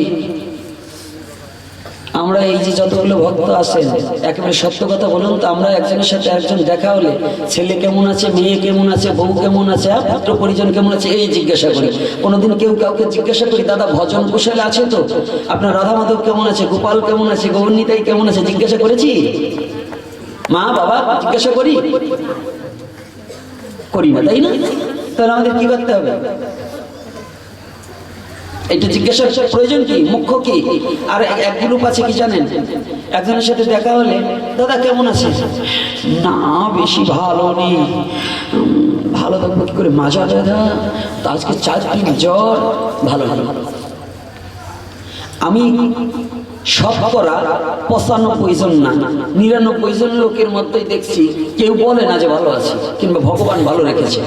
আমরা এই যে যতগুলো ভক্ত আছেন, একেবারে সত্য কথা বলুন তো, আমরা একজনের সাথে একজন দেখা হলে ছেলে কেমন আছে, মেয়ে কেমন আছে, বউ কেমন আছে, পুত্র পরিজন কেমন আছে, এই জিজ্ঞাসা করি। কোনোদিন কেউ কাউকে জিজ্ঞাসা করি, দাদা ভজন কুশলে আছে তো? আপনার রাধা মাধব কেমন আছে, গোপাল কেমন আছে, গৌরনীতাই কেমন আছে, জিজ্ঞাসা করেছি? মা বাবা জিজ্ঞাসা করি না, তাই না? তাহলে আমাদের কি করতে হবে? এটা জিজ্ঞাসার প্রয়োজন কি, মুখ্য কি? আর এক গ্রুপ আছে, কি জানেন? একজনের সাথে দেখা হলে, দাদা কেমন আছে? না বেশি ভালো নেই। ভালো থাকবো কি করে, মাজা ব্যথা, আজকে 4 দিন জ্বর। ভালো ভালো। আমি শতকরা 95 জন না, 99 জন লোকের মধ্যেই দেখছি কেউ বলে না যে ভালো আছে, কিংবা ভগবান ভালো রেখেছে।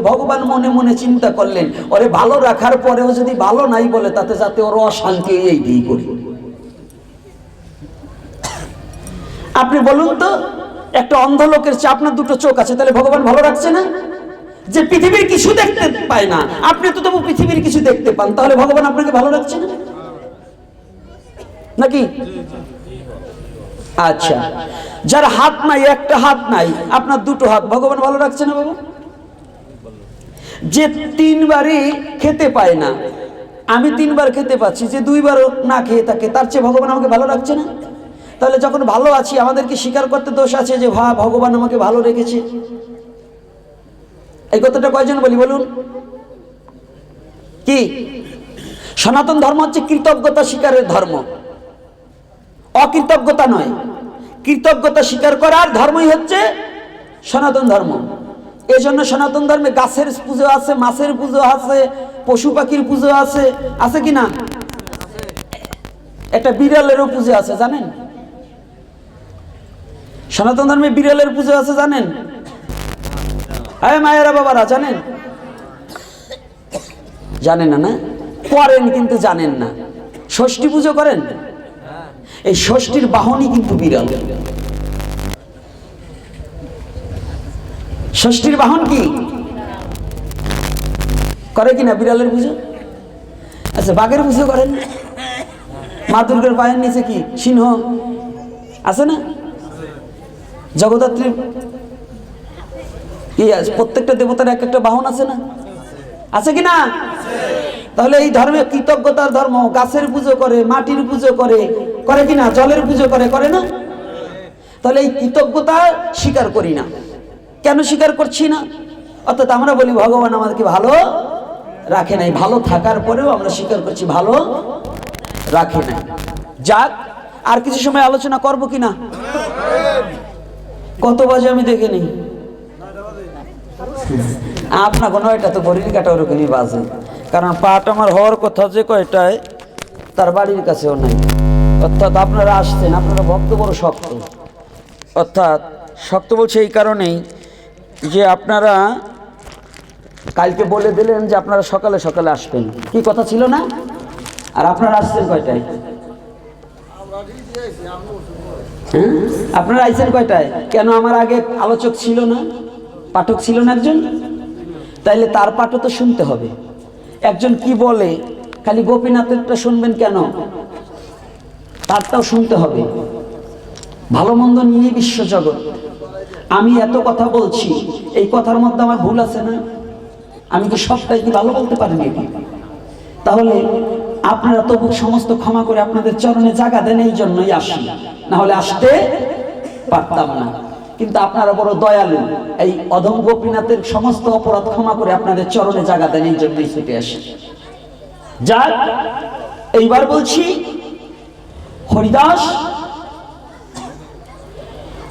ভগবান মনে মনে চিন্তা করলেন, ওরে ভালো রাখার পরেও যদি ভালো নাই বলে, তাতে যাতে ওর অশান্তি এই দিয়ে করি। আপনি বলুন তো, একটা অন্ধ লোকের চেয়ে আপনার দুটো চোখ আছে, তাহলে ভগবান ভালো রাখছে না? যে পৃথিবীর কিছু দেখতে পায় না, আপনি তো তবু পৃথিবীর কিছু দেখতে পান, তাহলে ভগবান আপনাকে ভালো রাখছে না নাকি? আচ্ছা, যার হাত নাই, একটা হাত নাই, আপনার দুটো হাত, ভগবান ভালো রাখছে না বাবা? যে 3 বারই খেতে পায় না, আমি 3 বার খেতে পাচ্ছি, যে 2 বারও না খেয়ে থাকে, তার চেয়ে ভগবান আমাকে ভালো রাখছে না? তাহলে যখন ভালো আছি, আমাদেরকে স্বীকার করতে দোষ আছে যে ভগবান আমাকে ভালো রেখেছে? এই কথাটা কয়জন বলি বলুন? কি সনাতন ধর্ম হচ্ছে কৃতজ্ঞতা স্বীকারের ধর্ম, অকৃতজ্ঞতা নয়। কৃতজ্ঞতা স্বীকার করার ধর্মই হচ্ছে সনাতন ধর্ম। এই জন্য সনাতন ধর্মে গাছের পুজো আছে, মাছের পুজো আছে, পশু পাখির পুজো আছে, আছে কি না? একটা বিড়ালেরও পুজো আছে, জানেন? সনাতন ধর্মে বিড়ালের পুজো আছে, জানেন? হ্যাঁ মায়েরা বাবারা, জানেন? জানেন না? না করেন কিন্তু জানেন না। ষষ্ঠী পুজো করেন, এই ষষ্ঠীর বাহনই কিন্তু বিড়াল। ষষ্ঠীর বাহন কি করে কিনা? বিড়ালের পুজো। আচ্ছা, বাঘের পুজো করেন? মা দুর্গার পায়ের নিচে কি সিংহ আছে না? জগদ্ধাত্রী কি আছে? প্রত্যেকটা দেবতার এক একটা বাহন আছে না? আছে কি না? তাহলে এই ধর্মে কৃতজ্ঞতার ধর্ম। গাছের পুজো করে, মাটির পুজো করে, করে কিনা? জলের পুজো করে, করে না? তাহলে এই কৃতজ্ঞতা স্বীকার করি না। কেন স্বীকার করছি না? অর্থাৎ আমরা বলি ভগবান আমাদেরকে ভালো রাখে নাই, ভালো থাকার পরেও আমরা স্বীকার করছি ভালো রাখে নাই। যাক, আর কিছু সময় আলোচনা করবো কিনা? কত বাজে আমি দেখে নিই। আপনার কোনো এটা তো ঘড়ির কাটা ওরকমই বাজে, কারণ পাট আমার হওয়ার কথা যে কয়টায় তার বাড়ির কাছেও নাই। অর্থাৎ আপনারা আসছেন, আপনারা ভক্ত বড় শক্ত। অর্থাৎ শক্ত বলছে এই কারণেই যে আপনারা কালকে বলে দিলেন যে আপনারা সকালে সকালে আসবেন, কি কথা ছিল না? আর আপনারা আসছেন কয়টায়? হ্যাঁ, আপনারা আইছেন কয়টায়? কেন আমার আগে আলোচক ছিল না, পাঠক ছিল না একজন? তাইলে তার পাঠও তো শুনতে হবে। একজন কি বলে, খালি গোপীনাথেরটা শুনবেন কেন? তারটাও শুনতে হবে। ভালো মন্দ নিয়ে বিশ্বজগৎ। আমি এত কথা বলছি, এই কথার মধ্যে আমার ভুল আছে না? আমি কি সবটাই কি ভালো বলতে পারিনি? তাহলে আপনারা তবু সমস্ত ক্ষমা করে আপনাদের চরণে জায়গা দেন, এই জন্যই আসি, না হলে আসতে পারতাম না। কিন্তু আপনারা বড় দয়ালু, এই অধম গোপীনাথের সমস্ত অপরাধ ক্ষমা করে আপনাদের চরণে জায়গা দেন, এই জন্যই ছুটে আসি। যাক, এইবার বলছি হরিদাস,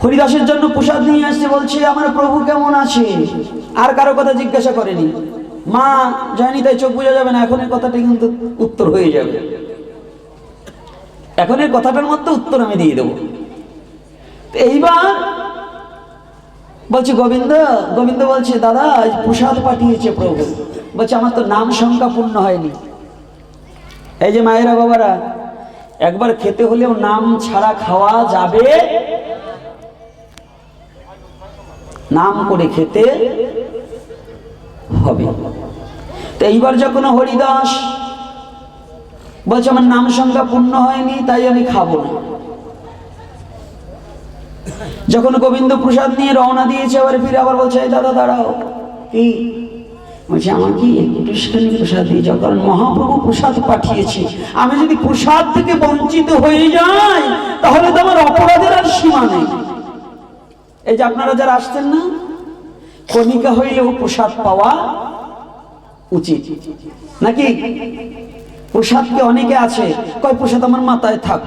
হরিদাসের জন্য প্রসাদ নিয়ে আসছে। বলছে আমার প্রভু কেমন আছে, আর কারো কথা জিজ্ঞাসা করেনি। মা যায়নি তাই চোখ বোঝা যাবে না, এখন এই কথাটা কিন্তু উত্তর হয়ে যাবে। এখন এই কথাটার মধ্যে উত্তর আমি দিয়ে দেবো। এইবার বলছে গোবিন্দ, গোবিন্দ বলছে দাদা প্রসাদ পাঠিয়েছে প্রভু। বলছে আমার তো নাম সংখ্যা পূর্ণ হয়নি। এই যে মায়েরা বাবারা, একবার খেতে হলেও নাম ছাড়া খাওয়া যাবে, নাম করে খেতে হবে। তো এইবার যখন হরিদাস বলছে আমার নাম সংখ্যা পূর্ণ হয়নি, তাই আমি খাবো না। যখন গোবিন্দ প্রসাদ নিয়ে রওনা দিয়েছে, আবার ফিরে আবার বলছে এই দাদা দাঁড়াও। কি বলছে? আমার কি একটুখানি প্রসাদ দিয়ে যাও, কারণ মহাপ্রভু প্রসাদ পাঠিয়েছে। আমি যদি প্রসাদ থেকে বঞ্চিত হয়ে যাই, তাহলে তো আমার অপরাধের আর সীমা নেই। এই যে আপনারা যারা আসছেন না, কণিকা হইলেও প্রসাদ পাওয়া উচিত নাকি? প্রসাদকে অনেকে আছে কয় প্রসাদ আমার মাথায় থাক,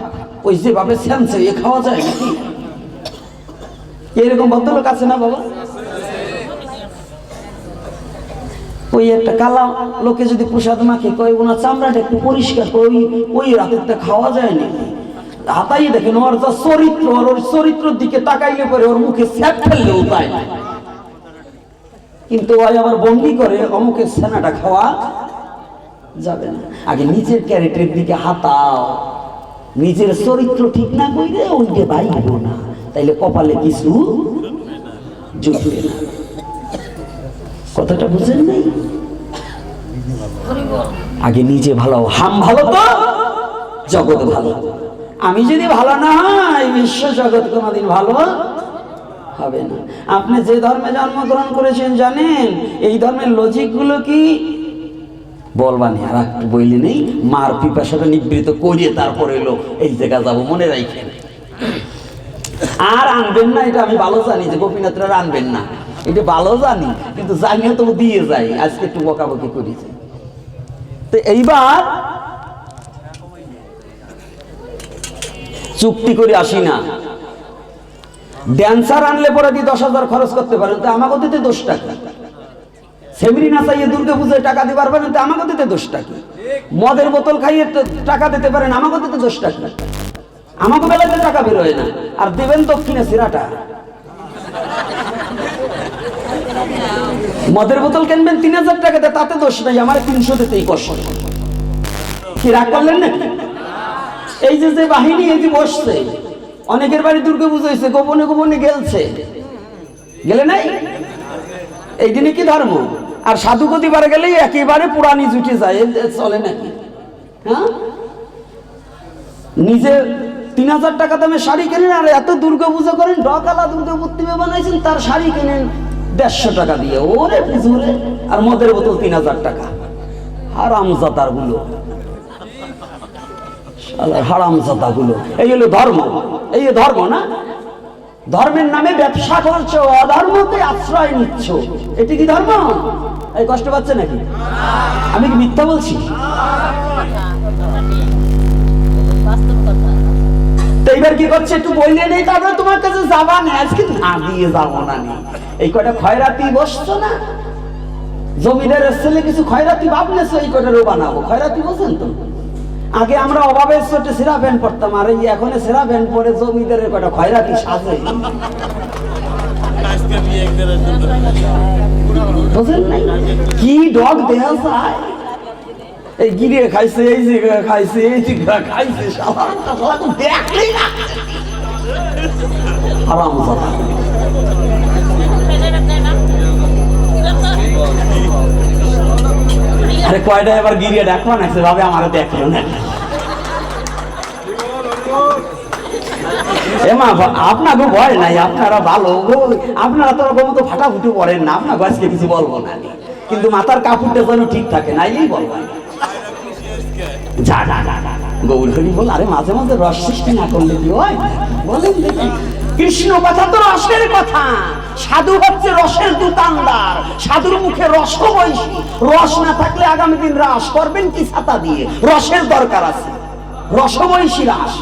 ওই যেভাবে সেন্সে খাওয়া যায় নাকি? এরকম ভদ্রলোক আছে না বাবা? ওই একটা কালা লোকে যদি প্রসাদ মাখে, কয় ওনার চামড়াটা একটু পরিষ্কার করে ওই রাতেরটা খাওয়া যায় না। হাতাই দেখেন ওর যা চরিত্র, ওর চরিত্রের দিকে তাকাইলে পরে ওর মুখে স্যাপ ফেললেও তাই না, কিন্তু ওই আবার ভঙ্গি করে অমুকের সেনাটা খাওয়া যাবে না। আগে নিজের ক্যারেক্টারের দিকে হাতাও, নিজের চরিত্র ঠিক না কইরে ওইটা বাইব না, তাইলে কপালে কিছু জুটবে না। কথাটা বুঝেন নাই? আগে নিজে ভালো, হাম ভালো তো জগৎ ভালো। আমি যদি ভালো না হয় বিশ্ব জগৎ কোনোদিন ভালো হবে না। আপনি যে ধর্মে জন্মগ্রহণ করেছেন জানেন এই ধর্মের লজিক গুলো কি বলবানি, আর একটু বইলে নেই, মার পিপাসাটা নিবৃত করিয়ে তারপরে এলো এই জায়গা যাবো, মনে রাখেন। আর আনবেন না, এটা আমি ভালো জানি যে গোপীনাথরা আনবেন না, এটা ভালো জানি, কিন্তু জানিও তো দিয়ে যাই, আজকে একটু বকাবকি করেছি। তো এইবার চুক্তি করে আসি না, ড্যান্সার আনলে পরে দিয়ে 10,000 খরচ করতে পারেন, তো আমাকে দিতে 10 টাকা। সেমিরি না চাইয়ে দুর্গা পূজায় টাকা দিতে পারবেন, তো আমাকে দিতে 10 টাকা। মদের বোতল খাইয়ে টাকা দিতে পারেন, আমাকে দিতে 10 টাকা। আমাকে বেলাতে টাকা বেরোয় না, আর দেবেন দক্ষিণে সিরাটা। মদের বোতল কিনবেন 3,000 টাকাতে, তাতে দোষ নাই, আমার 300 দিতেই কষ্ট। কি রাগ করলেন না? এই যে যে বাহিনী এই যে বসছে, অনেকের বাড়ি দুর্গা পুজো হয়েছে, গোপনে গোপনে গেলছে, গেলে নাই? এই দিনে কি ধর্ম? আর সাধু গদিবার গেলেই একেবারে পুরানি জুটে যায়, চলে নাকি? হ্যাঁ, নিজে 3,000 টাকা দামে শাড়ি কেনেন, আর এত দুর্গা পুজো করেন, ডকালা দুর্গা প্রতিমা বানাইছেন, তার শাড়ি কেনেন 150 টাকা দিয়ে, ওরে পুজুরে। আর মদের বোতল 3,000 টাকা। হারামজাদার গুলো, হারামজাদা গুলো। এই হলো ধর্ম, এই ধর্ম না? ধর্মের নামে ব্যবসা করছো, অধর্মকে আশ্রয় নিচ্ছ, এটি কি ধর্ম? এই কষ্ট পাচ্ছে নাকি? আমি কি মিথ্যা বলছি? এইবার কি করছে একটু বললে নেই, তারপরে তোমার কাছে যাবা না, আজকে না দিয়ে যাবো না। এই কয়টা খয়রাতি বসছো না, জমিদারের ছেলে কিছু খয়রাতি ভাবলেছো, এই কয়টারও বানাবো খয়রাতি, বলছেন তো? আগে আমরা অভাবের চোটে সেরা প্যান্ট পরতাম, আর এই এখন সেরা প্যান্ট পরে জমিদারের কয়টা খয়রাতি সাজে, কি ডগ দেহা যায়। এই গিরে খাইছে, এই জায়গা খাইছে, এই জায়গা খাইছে, দেখলেই না হারামজাদা। আরে কয়টা এবার গিরিয়ে দেখবা না, ভাবে আমার দেখলো না। এমা আপনাকে ভয় নাই, আপনারা ভালো, আপনারা তো ওরকম তো ফাটাফুটি পড়েন না, আপনাকে আজকে কিছু বলবো না, কিন্তু মাথার কাপড়টা যেন ঠিক থাকে না, এই বলবো। যা যা যা গৌর হরি বল। আরে মাঝে মাঝে রস সৃষ্টি না করলে কি হয় বলেন? কৃষ্ণ কথা তো রসের কথা, সাধু হচ্ছে রসের দোকানদার, সাধুর মুখে রস বইছি, রস না থাকলে আগামী দিন রাস করবেন কি ছাতা দিয়ে? রসের দরকার আছে, রস বইছি রাস।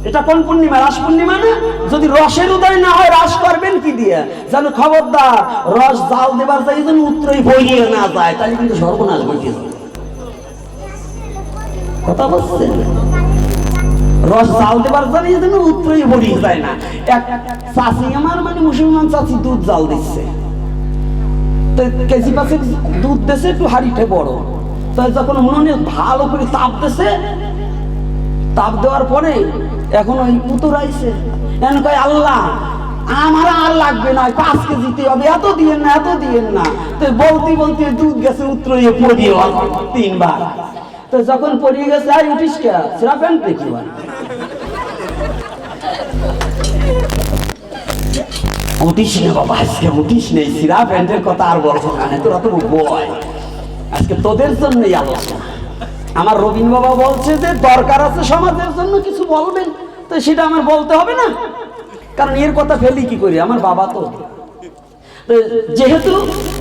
এটা কোন পূর্ণিমা? রাস পূর্ণিমা না? যদি রসের উদয় না হয় রাস করবেন কি দিয়ে? যেন খবরদার রস জাল দেবার চাই যেন উত্তরই বইয়ে না যায়, তাহলে কিন্তু সর্বনাশ ঘটিয়ে যাবে। কথা বলছেন? রস জাল দেবার চাই যেন উত্তরই বইয়ে যায় না। এক চাচি আমার, মানে মুসলমান চাচি, দুধ জাল দিচ্ছে, তো কেজি 5 দুধ দিচ্ছে, একটু হাড়িটা বড়, তাই যখন উনুনে ভালো করে তাপ দিচ্ছে, তাপ দেওয়ার পরে এখন ওই পুতুর আইছে, এখন কয় আল্লাহ আমার আর লাগবে না, 5 কেজিতে হবে, এত দিয়েন না, এত দিয়েন না। তো বলতে বলতে দুধ গেছে উত্তরে পড়িয়ে 3 বার। তো যখন পড়িয়ে গেছে, আর উঠিস কে, সেরা প্যান্ট দেখি উঠিস না বাবা, আজকে উঠিস নেই, সিরা প্যান্টের কথা আর বলছো না, তোরা তো বয়, আজকে তোদের জন্যই আলোচনা। আমার রবীন বাবা বলছে যে দরকার আছে সমাজের জন্য কিছু বলবেন, তো সেটা আমার বলতে হবে না, কারণ এর কথা ফেলি কি করি, আমার বাবা তো। যেহেতু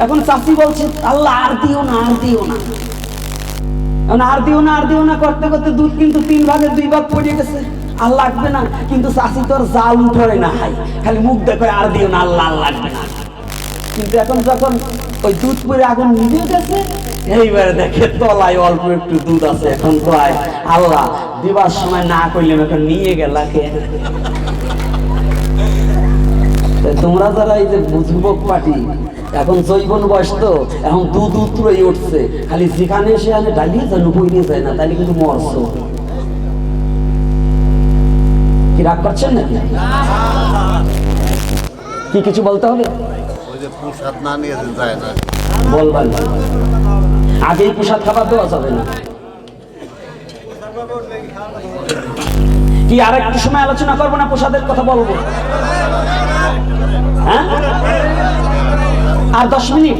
এখন চাচি বলছে আল্লাহ আর দিও না, আর দিও না, আর দিও না, আর দিও না করতে করতে দুধ কিন্তু 3 ভাগের 2 ভাগ পড়ে গেছে, আর লাগবে না। কিন্তু চাচি তোর জাল উঠে না, হাই খালি মুখ দেখো আর দিও না, আল্লাহ আর লাগবে না। কিন্তু এখন যখন ওই দুধ পরে আগুন নিভে গেছে, এইবারে দেখে তলায় অল্প একটু দুধ আছে, এখন তো আল্লাহ দিবার সময় না করলাম, এখন নিয়ে গেলা কে? তোমরা যারা এই যে যুবক পার্টি, এখন জৈবন বয়স তো, এখন দুধ উত্তরই উঠছে, খালি যেখানে এসে আমি ডালিয়ে যায়, বইয়ে যায় না, তাহলে কিন্তু মরছ। কি রাগ করছেন নাকি? কি কিছু বলতে হবে? প্রসাদ না নিয়ে যায় না, বলবেন আগেই প্রসাদ খাবার দেওয়া যাবে না। কি আর একটু সময় আলোচনা করবো না প্রসাদের কথা বলবো? হ্যাঁ, আর 10 মিনিট।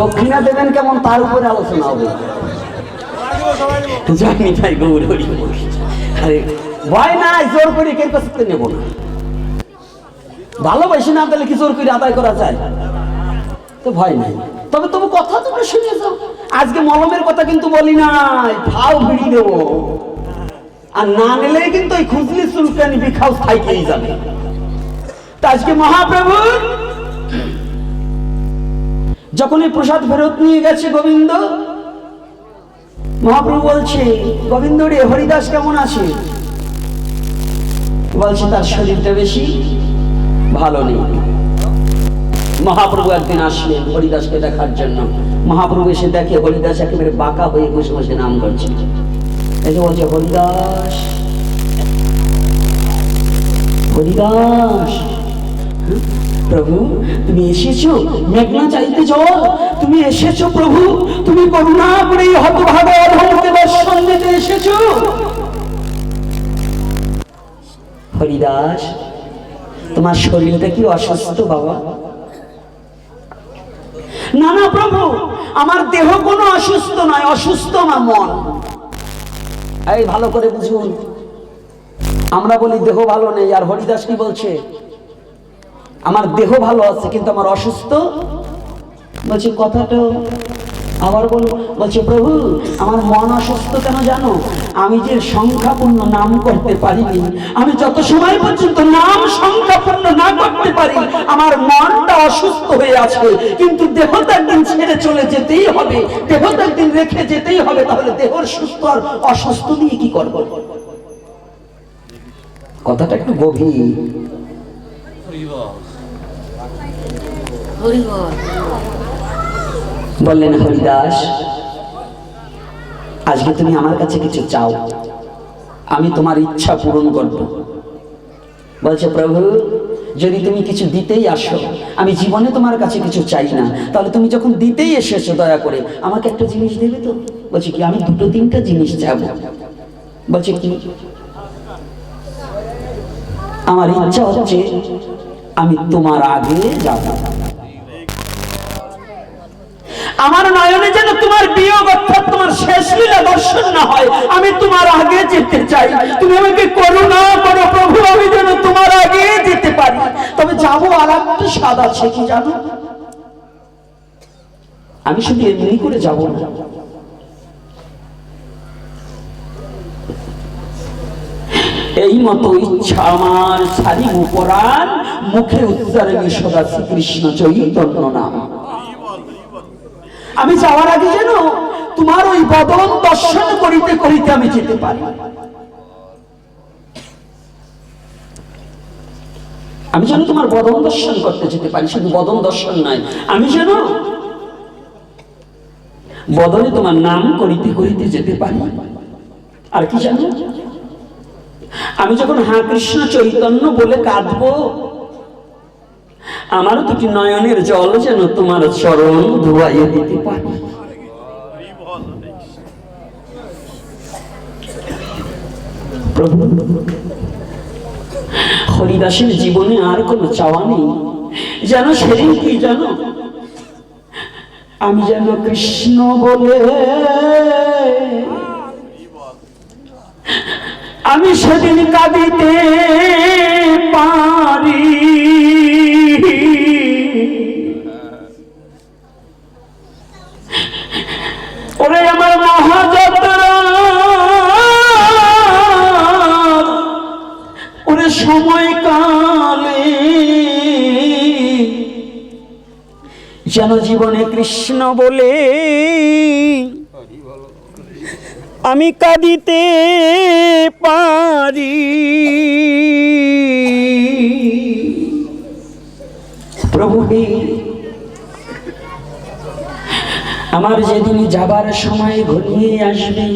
দক্ষিণা দেবেন কেমন তার উপরে আলোচনা হবে। জানি ভাই গৌর হরি বল। আরে ভয় নাই, জোর করে কেউ কাছে নেব না। ভালোবাসি না তাহলে কি জোর করে আদায় করা যায়? তো ভয় নাই, তবে তবু কথা তোমরা শুনে যাও। আজকে মলমের কথা কিন্তু বলি নাই, ভাও ভিড়ি দেব। আর না নিলেই কিন্তু ওই খুঁজলি চুলকানি বিখাও থাইকেই যাবে। তা আজকে মহাপ্রভু যখন এই প্রসাদ ফেরত নিয়ে গেছে গোবিন্দ, মহাপ্রভু বলছে, গোবিন্দ রে হরিদাস কেমন আছে? বলছে তার শরীরটা বেশি ভালো নেই। মহাপ্রভু একদিন আসলেন হরিদাসকে দেখার জন্য। মহাপ্রভু এসে দেখে হরিদাস একেবারে বাঁকা হয়ে বসে বসে নাম করছে। এই যে বলছে, হরিদাস হরিদাস, প্রভু তুমি এসেছো, মেঘনা চাইতে জল, তুমি এসেছো প্রভু, তুমি করুণা করে হতভাগা অধমকে দর্শন দিতে এসেছো। হরিদাস, তোমার শরীরটা কি অসুস্থ বাবা? না না প্রভু, আমার দেহ কোনো অসুস্থ নয়, অসুস্থ আমার মন। এই ভালো করে বুঝুন, আমরা বলি দেহ ভালো নেই, আর হরিদাস কি বলছে? আমার দেহ ভালো আছে কিন্তু আমার অসুস্থ। বলছে কথাটা আবার বলবো। বলছে প্রভু আমার মন অসুস্থ কেন জানো? আমি যে সংখ্যাপূর্ণ নাম করতে পারিনি, আমি যত সময় পর্যন্ত নাম সংখ্যাপূর্ণ না করতে পারি আমার মনটা অসুস্থ হয়ে আছে। কিন্তু দেহটা একদিন ছেড়ে চলে যেতেই হবে, দেহটা একদিন রেখে যেতেই হবে। তাহলে দেহর সুস্থ আর অসুস্থ দিয়ে কি করবো? কথাটা একটু গভীর। বললেন হরিদাস, আজকে তুমি আমার কাছে কিছু চাও, আমি তোমার ইচ্ছা পূরণ করব। বলছে প্রভু যদি তুমি কিছু দিতেই আসো, আমি জীবনে তোমার কাছে কিছু চাই না, তাহলে তুমি যখন দিতেই এসেছো দয়া করে আমাকে একটা জিনিস দেবে তো? বলছে কি, আমি 2-3টা জিনিস চাবো। বলছে কি? আমার ইচ্ছা হচ্ছে আমি তোমার আগে যাব, আমার নয়নে যেন তোমার বিয়োগ অর্থাৎ তোমার শেষ লীলা দর্শন না হয়। আমি তোমার আগে যেতে চাই, তুমি আমাকে করুণা করো প্রভু, আমি যেন তোমার আগে যেতে পারি। তবে যাবো আর একটা স্বাদ আছে, কি জানো? আমি শুধু এমনি করে যাব না, এই মতো ইচ্ছা আমার সারি উপরাণ, মুখে উচ্চারণে সদা শ্রীকৃষ্ণ চৈতন্য নাম। আমি যাওয়ার আগে যেন তোমার ওই বদন দর্শন করিতে করিতে আমি যেতে পারি। আমি যেন তোমার বদন দর্শন করতে যেতে পারি। শুধু বদন দর্শন নয়, আমি যেন বদনে তোমার নাম করিতে করিতে যেতে পারি। আর কি জানো, আমি যখন হা কৃষ্ণ চৈতন্য বলে কাঁদবো, আমার 2টি নয়নের জল যেন তোমার চরণ ধুয়াইয়া দিতে পারি। প্রভু হরিদাসের জীবনে আর কোনো চাওয়া নেই। যেন সেদিন কি জানো, আমি যেন কৃষ্ণ বলে আমি সেদিন কাঁদিতে পারি। ওরে আমার মহাযাত্রা, ওরে সময়কালে যেন জীবনে কৃষ্ণ বলে আমি কাঁদিতে পারি। প্রভু আমার যেদিন যাবার সময় ঘনিয়ে আসবে,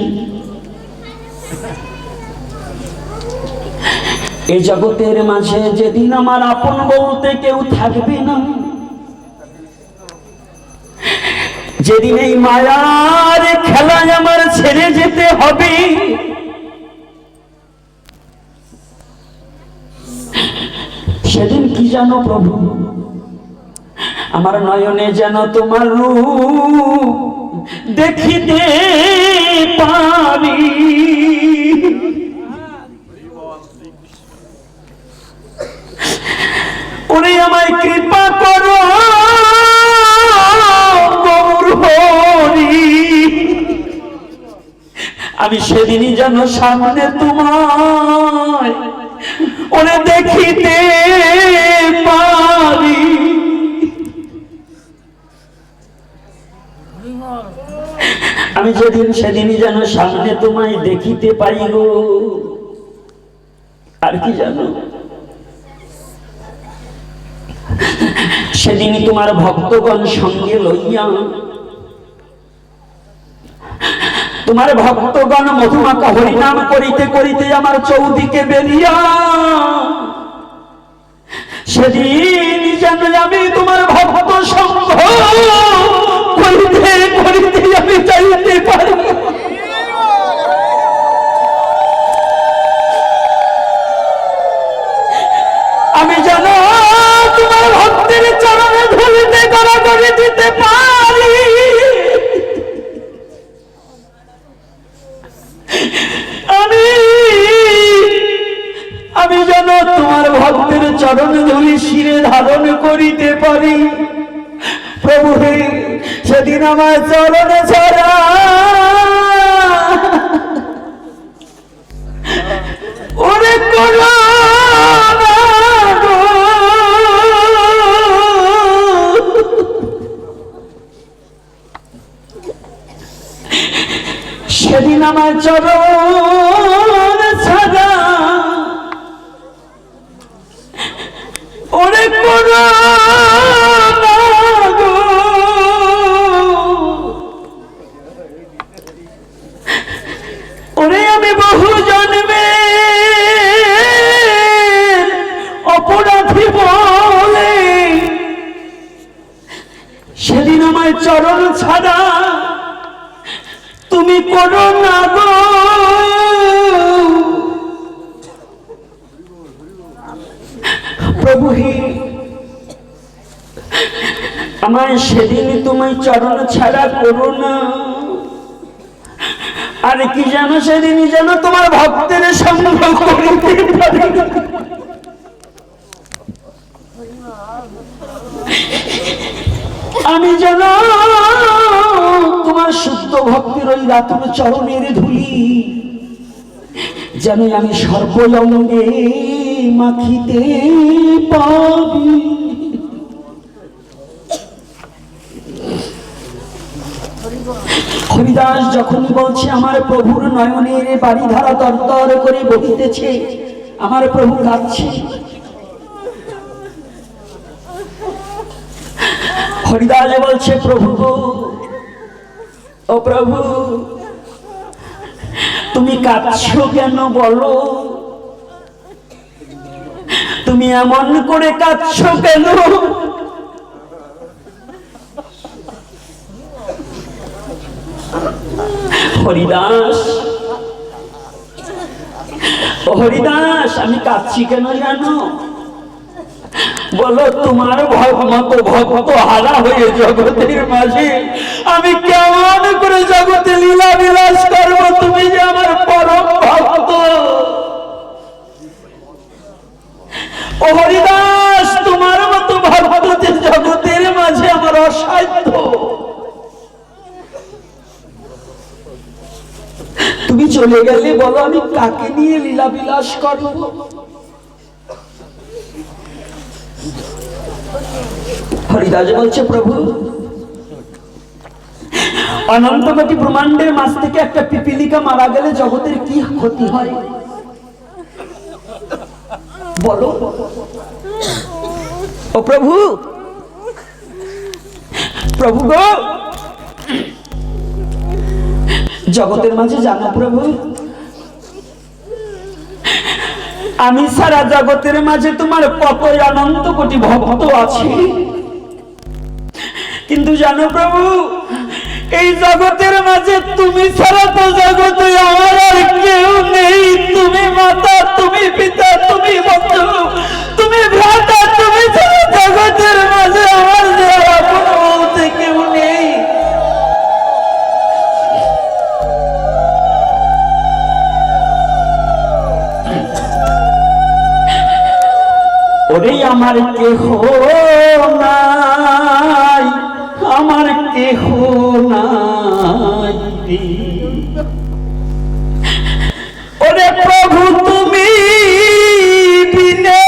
এই জগতের মাঝে যেদিন আমার আপন বলতে কেউ থাকবে না, যেদিন এই মায়ার খেলায় আমার ছেড়ে যেতে হবে, সেদিন কি জানো প্রভু, আমার নয়নে যেন তোমার রূপ দেখিতে পারি। ওরে আমায় কৃপা করো গৌর হরি, আমি সেদিনই যেন সামনে তোমায় ওরে দেখিতে পারি। আমি সেদিনই যেন সামনে তোমায় দেখিতে পাই গো। আর কি জানো, সেদিনই তোমার ভক্তগণ সঙ্গে লইয়া, তোমার ভক্তগণ মধুমাখা হরিনাম করিতে করিতে আমার চৌদিকে বেরিয়া, সেদিন যেন আমি তোমার ভক্ত সঙ্গ করিতে করিতে আমি চাইতে পারি। আমি যেন তোমার ভক্তের চরণে ধুলিতে করা করে দিতে পারি। আমি যেন তোমার ভক্তের চরণ ধুলি শিরে ধারণ করিতে পারি। প্রভু হে, সেদিন আমার চরণে ছাড়া ওরে করো সেদিন আমার চরণ ছাড়া ওরে করো ওরে, আমি বহু জন্মে অপরাধী বলে সেদিন আমার চরণ ছাড়া তুমি করো না গো। প্রভু হে, আমার সেদিন তুমি চরণ ছাড়া করো না। আর কি জানো, সেদিনই যেন তোমার ভক্তের সঙ্গ করিতে পারি। আমি যেন তোমার শুদ্ধ ভক্তির ওই রাতুর চরণের ধুলি যেন আমি সর্বঙ্গে মাখিতে পাবি। হরিদাস যখনই বলছে আমার প্রভুর নয়নের বাড়িধারা তরতর করে বহিতেছে, আমার প্রভু কাঁদছে। হরিদাস বলছে, প্রভু গো, ও প্রভু, তুমি কাঁদছো কেন বলো? তুমি এমন করে কাঁদছো কেন? হরিদাস, ও হরিদাস, আমি কাঁদছি কেন জানো? বলো, তোমার মতো ভক্ত হারা হয়ে জগতের মাঝে আমি কেমন করে জগতে লীলা বিলাস করবো? তুমি যে আমার পরম ভক্ত। ও হরিদাস, তোমার মতো ভক্ত যে জগতের মাঝে আমার অসাধ্য। তুমি চলে গেলে বলো আমি কাকে নিয়ে লীলা বিলাস করবো? হরিদাস বলছে, প্রভু, অনন্ত কোটি ব্রহ্মাণ্ডের মাঝ থেকে একটা পিপিলিকা মারা গেলে জগতের কি ক্ষতি হয় বলো? ও প্রভু, প্রভু গো, জগতের মাঝে জানো প্রভু, আমি সারা জগতের মাঝে তোমার কত অনন্ত কোটি ভক্ত আছে, কিন্তু জানো প্রভু, এই জগতের মাঝে তুমি ছাড়া তো জগতে আমার আর কেউ নেই। তুমি মাতা, তুমি পিতা, তুমি বন্ধু, তুমি ভ্রাতা, তুমি ছাড়া জগতের মাঝে আমার যে আপন বলতে কেউ নেই। ওরে আমার কেহ নাই, আমার কেহ নাই, ওরে প্রভু তুমি বিনে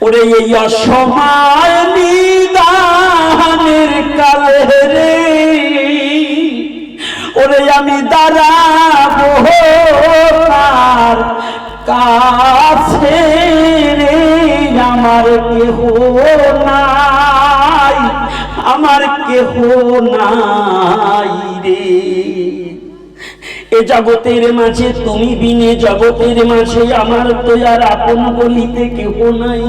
ওরে এই অসময় নিদানের কালে রে, ওরে আমি দাঁড়াবো তার কাছে রে। আমার কেহ নাই, আমার কেহ নাই রে। এ জগতের মাঝে তুমি বিনে জগতের মাঝে আমার তো আর আপন বলিতে কেহ নাই।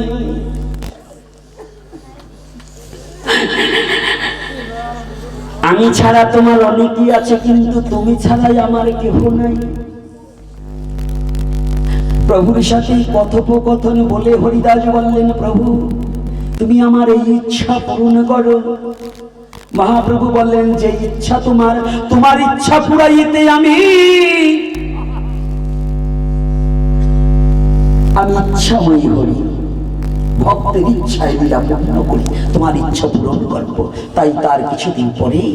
আমি ছাড়া তোমার অনেকই আছে, কিন্তু তুমি ছাড়াই আমার কেহ নাই। প্রভুর সাথে কথোপকথন বলে হরিদাস বললেন, প্রভু তুমি আমার এই ইচ্ছা পূরণ করো। মহাপ্রভু বললেন, যে ইচ্ছা তোমার, তোমার ইচ্ছা পুরাইতে আমি ইচ্ছাময়ী হরি, ভক্তের ইচ্ছায় লীলা পূর্ণ করি, তোমার ইচ্ছা পূরণ করব। তাই তার কিছুদিন পরেই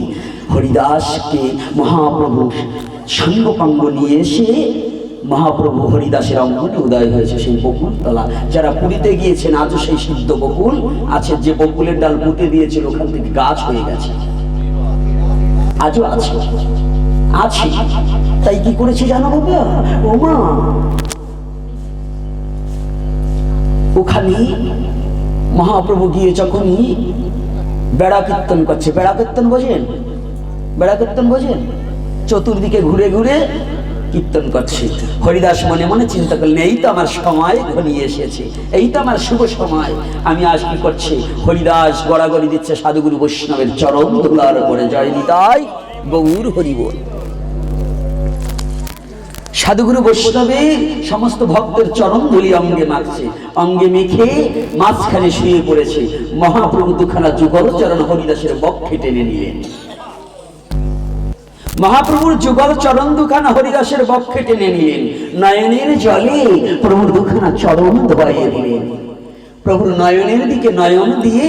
হরিদাসকে মহাপ্রভু সাঙ্গপাঙ্গ নিয়ে এসে মহাপ্রভু হরিদাসের অঙ্গনে উদয় হয়েছে সেই বকুলতলা। যারা পুরীতে গিয়েছেন আজও সেই সিদ্ধ বকুল আছে, যে বকুলের ডাল পুঁতে দিয়েছিল ওখান থেকে গাছ হয়ে গেছে, আজও আছে আছে। তাই কি করেছে জানো বাবা, ও মা, ওখানে মহাপ্রভু গিয়ে যখনই বেড়া কীর্তন করছে, বেড়া কীর্তন বোঝেন, বেড়া কীর্তন বোঝেন, চতুর্দিকে ঘুরে ঘুরে কীর্তন করছে। হরিদাস মনে মনে চিন্তা করলেন, এই তো আমার সময় ঘনিয়ে এসেছে, এই তো আমার শুভ সময়। আমি আজ কি করছি, হরিদাস গড়াগড়ি দিচ্ছে সাধুগুরু বৈষ্ণবের চরণ ধুলার উপরে। জয় নিতাই গৌর হরি বল। সাধুগুরু বৈষ্ণবের সমস্ত ভক্তের চরণ ধুলি অঙ্গে মাখছে, অঙ্গে মেখে মাঝখানে শুয়ে পড়েছে। মহাপ্রভু দুখানা যুগল চরণ হরিদাসের বক্ষে টেনে নিলেন। মহাপ্রভুর যুগল চরণ দুখানা হরিদাসের বক্ষে টেনে নিলেন। নয়নের জলে প্রভুর দুখানা চরণ ধোয়াইয়ে দিলেন। প্রভুর নয়নের দিকে নয়ন দিয়ে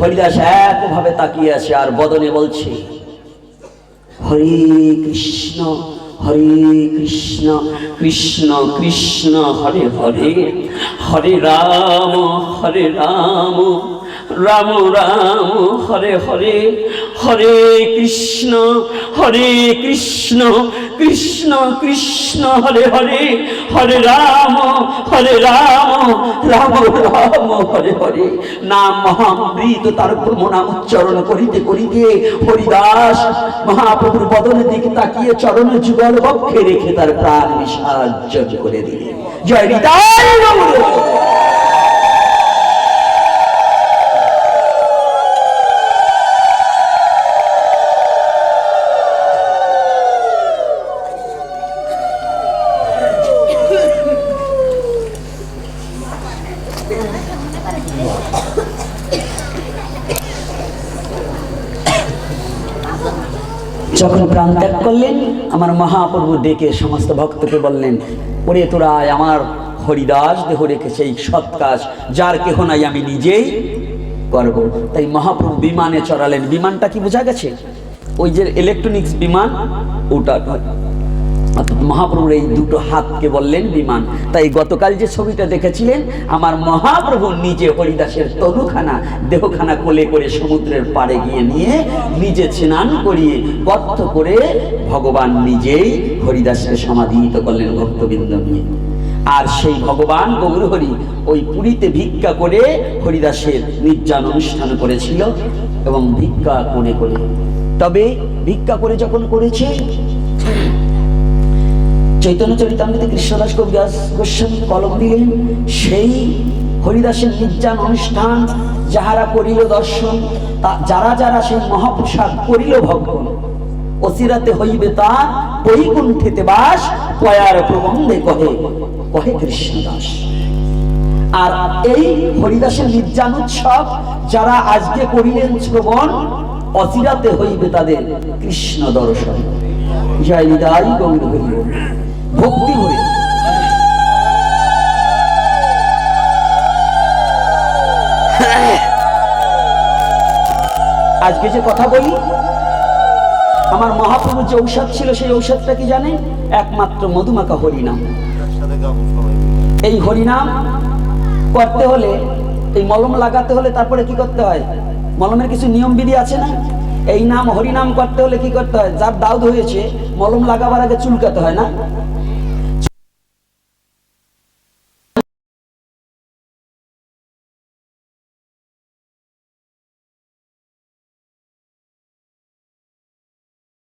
হরিদাস একভাবে তাকিয়ে আছে আর বদনে বলছে, হরে কৃষ্ণ হরে কৃষ্ণ কৃষ্ণ কৃষ্ণ হরে হরে, হরে রাম রাম রাম হরে হরে, হরে কৃষ্ণ কৃষ্ণ কৃষ্ণ হরে হরে, হরে রাম রাম রাম হরে হরে। নাম মহামৃত তার ব্রহ্মনাম উচ্চারণ করিতে করিতে হরিদাস মহাপ্রভুর বদনের দিকে তাকিয়ে চরণ যুগল বক্ষে রেখে তার প্রাণ বিসর্জন করে দিলেন। জয় নিতাই গৌর। যখন প্রাণ ত্যাগ করলেন, আমার মহাপ্রভু ডেকে সমস্ত ভক্তকে বললেন, ওরে তোরা আমার হরিদাস দেহ রেখেছে এই সৎ কাজ, যার কেহ নাই আমি নিজেই করব। তাই মহাপ্রভু বিমানে চড়ালেন। বিমানটা কি বোঝা গেছে? ওই যে ইলেকট্রনিক্স বিমান, ওটা মহাপ্রভুর এই দুটো হাতকে বললেন বিমান। তাই গতকাল যে ছবিটা দেখেছিলেন, আমার মহাপ্রভু নিজে হরিদাসের তনুখানা দেহখানা কোলে করে সমুদ্রের পাড়ে গিয়ে নিয়ে নিজে স্নান করিয়ে গর্ত করে ভগবান নিজেই হরিদাসকে সমাধিত করলেন ভক্তবৃন্দ নিয়ে। আর সেই ভগবান গৌরহরি ওই পুরীতে ভিক্ষা করে হরিদাসের নির্জন অনুষ্ঠান করেছিল এবং ভিক্ষা করে করে তবে ভিক্ষা করে যখন করেছে, চৈতন্য চরিতামৃতে কৃষ্ণদাস কবিরাজ গোস্বামী কলম দিলেন, সেই হরিদাসের নির্যান অনুষ্ঠান যাহারা করিল দর্শন, যারা যারা সেই মহাপ্রসাদ করিল ভক্ষণ, অচিরাতে হইবে তা বৈকুণ্ঠেতে বাস, পয়ার প্রবন্ধে কহে কহে কৃষ্ণদাস। আর এই হরিদাসের নির্যান উৎসব যারা আজকে করিলেন শ্রবণ, অচিরাতে হইবে তাদের কৃষ্ণ দর্শন। জয় নিতাই গৌর হরি বল। ভক্তি ভরে আজকে যে কথা বলি, আমার মহাপ্রভুর যে ঔষধ ছিল, সেই ঔষধটা কি জানেন? একমাত্র মধুমাখা হরিনাম। এই হরিনাম করতে হলে, এই মলম লাগাতে হলে তারপরে কি করতে হয়? মলমের কিছু নিয়ম বিধি আছে না? এই নাম হরিনাম করতে হলে কি করতে হয়? যার দাউদ হয়েছে, মলম লাগাবার আগে চুলকাতে হয় না?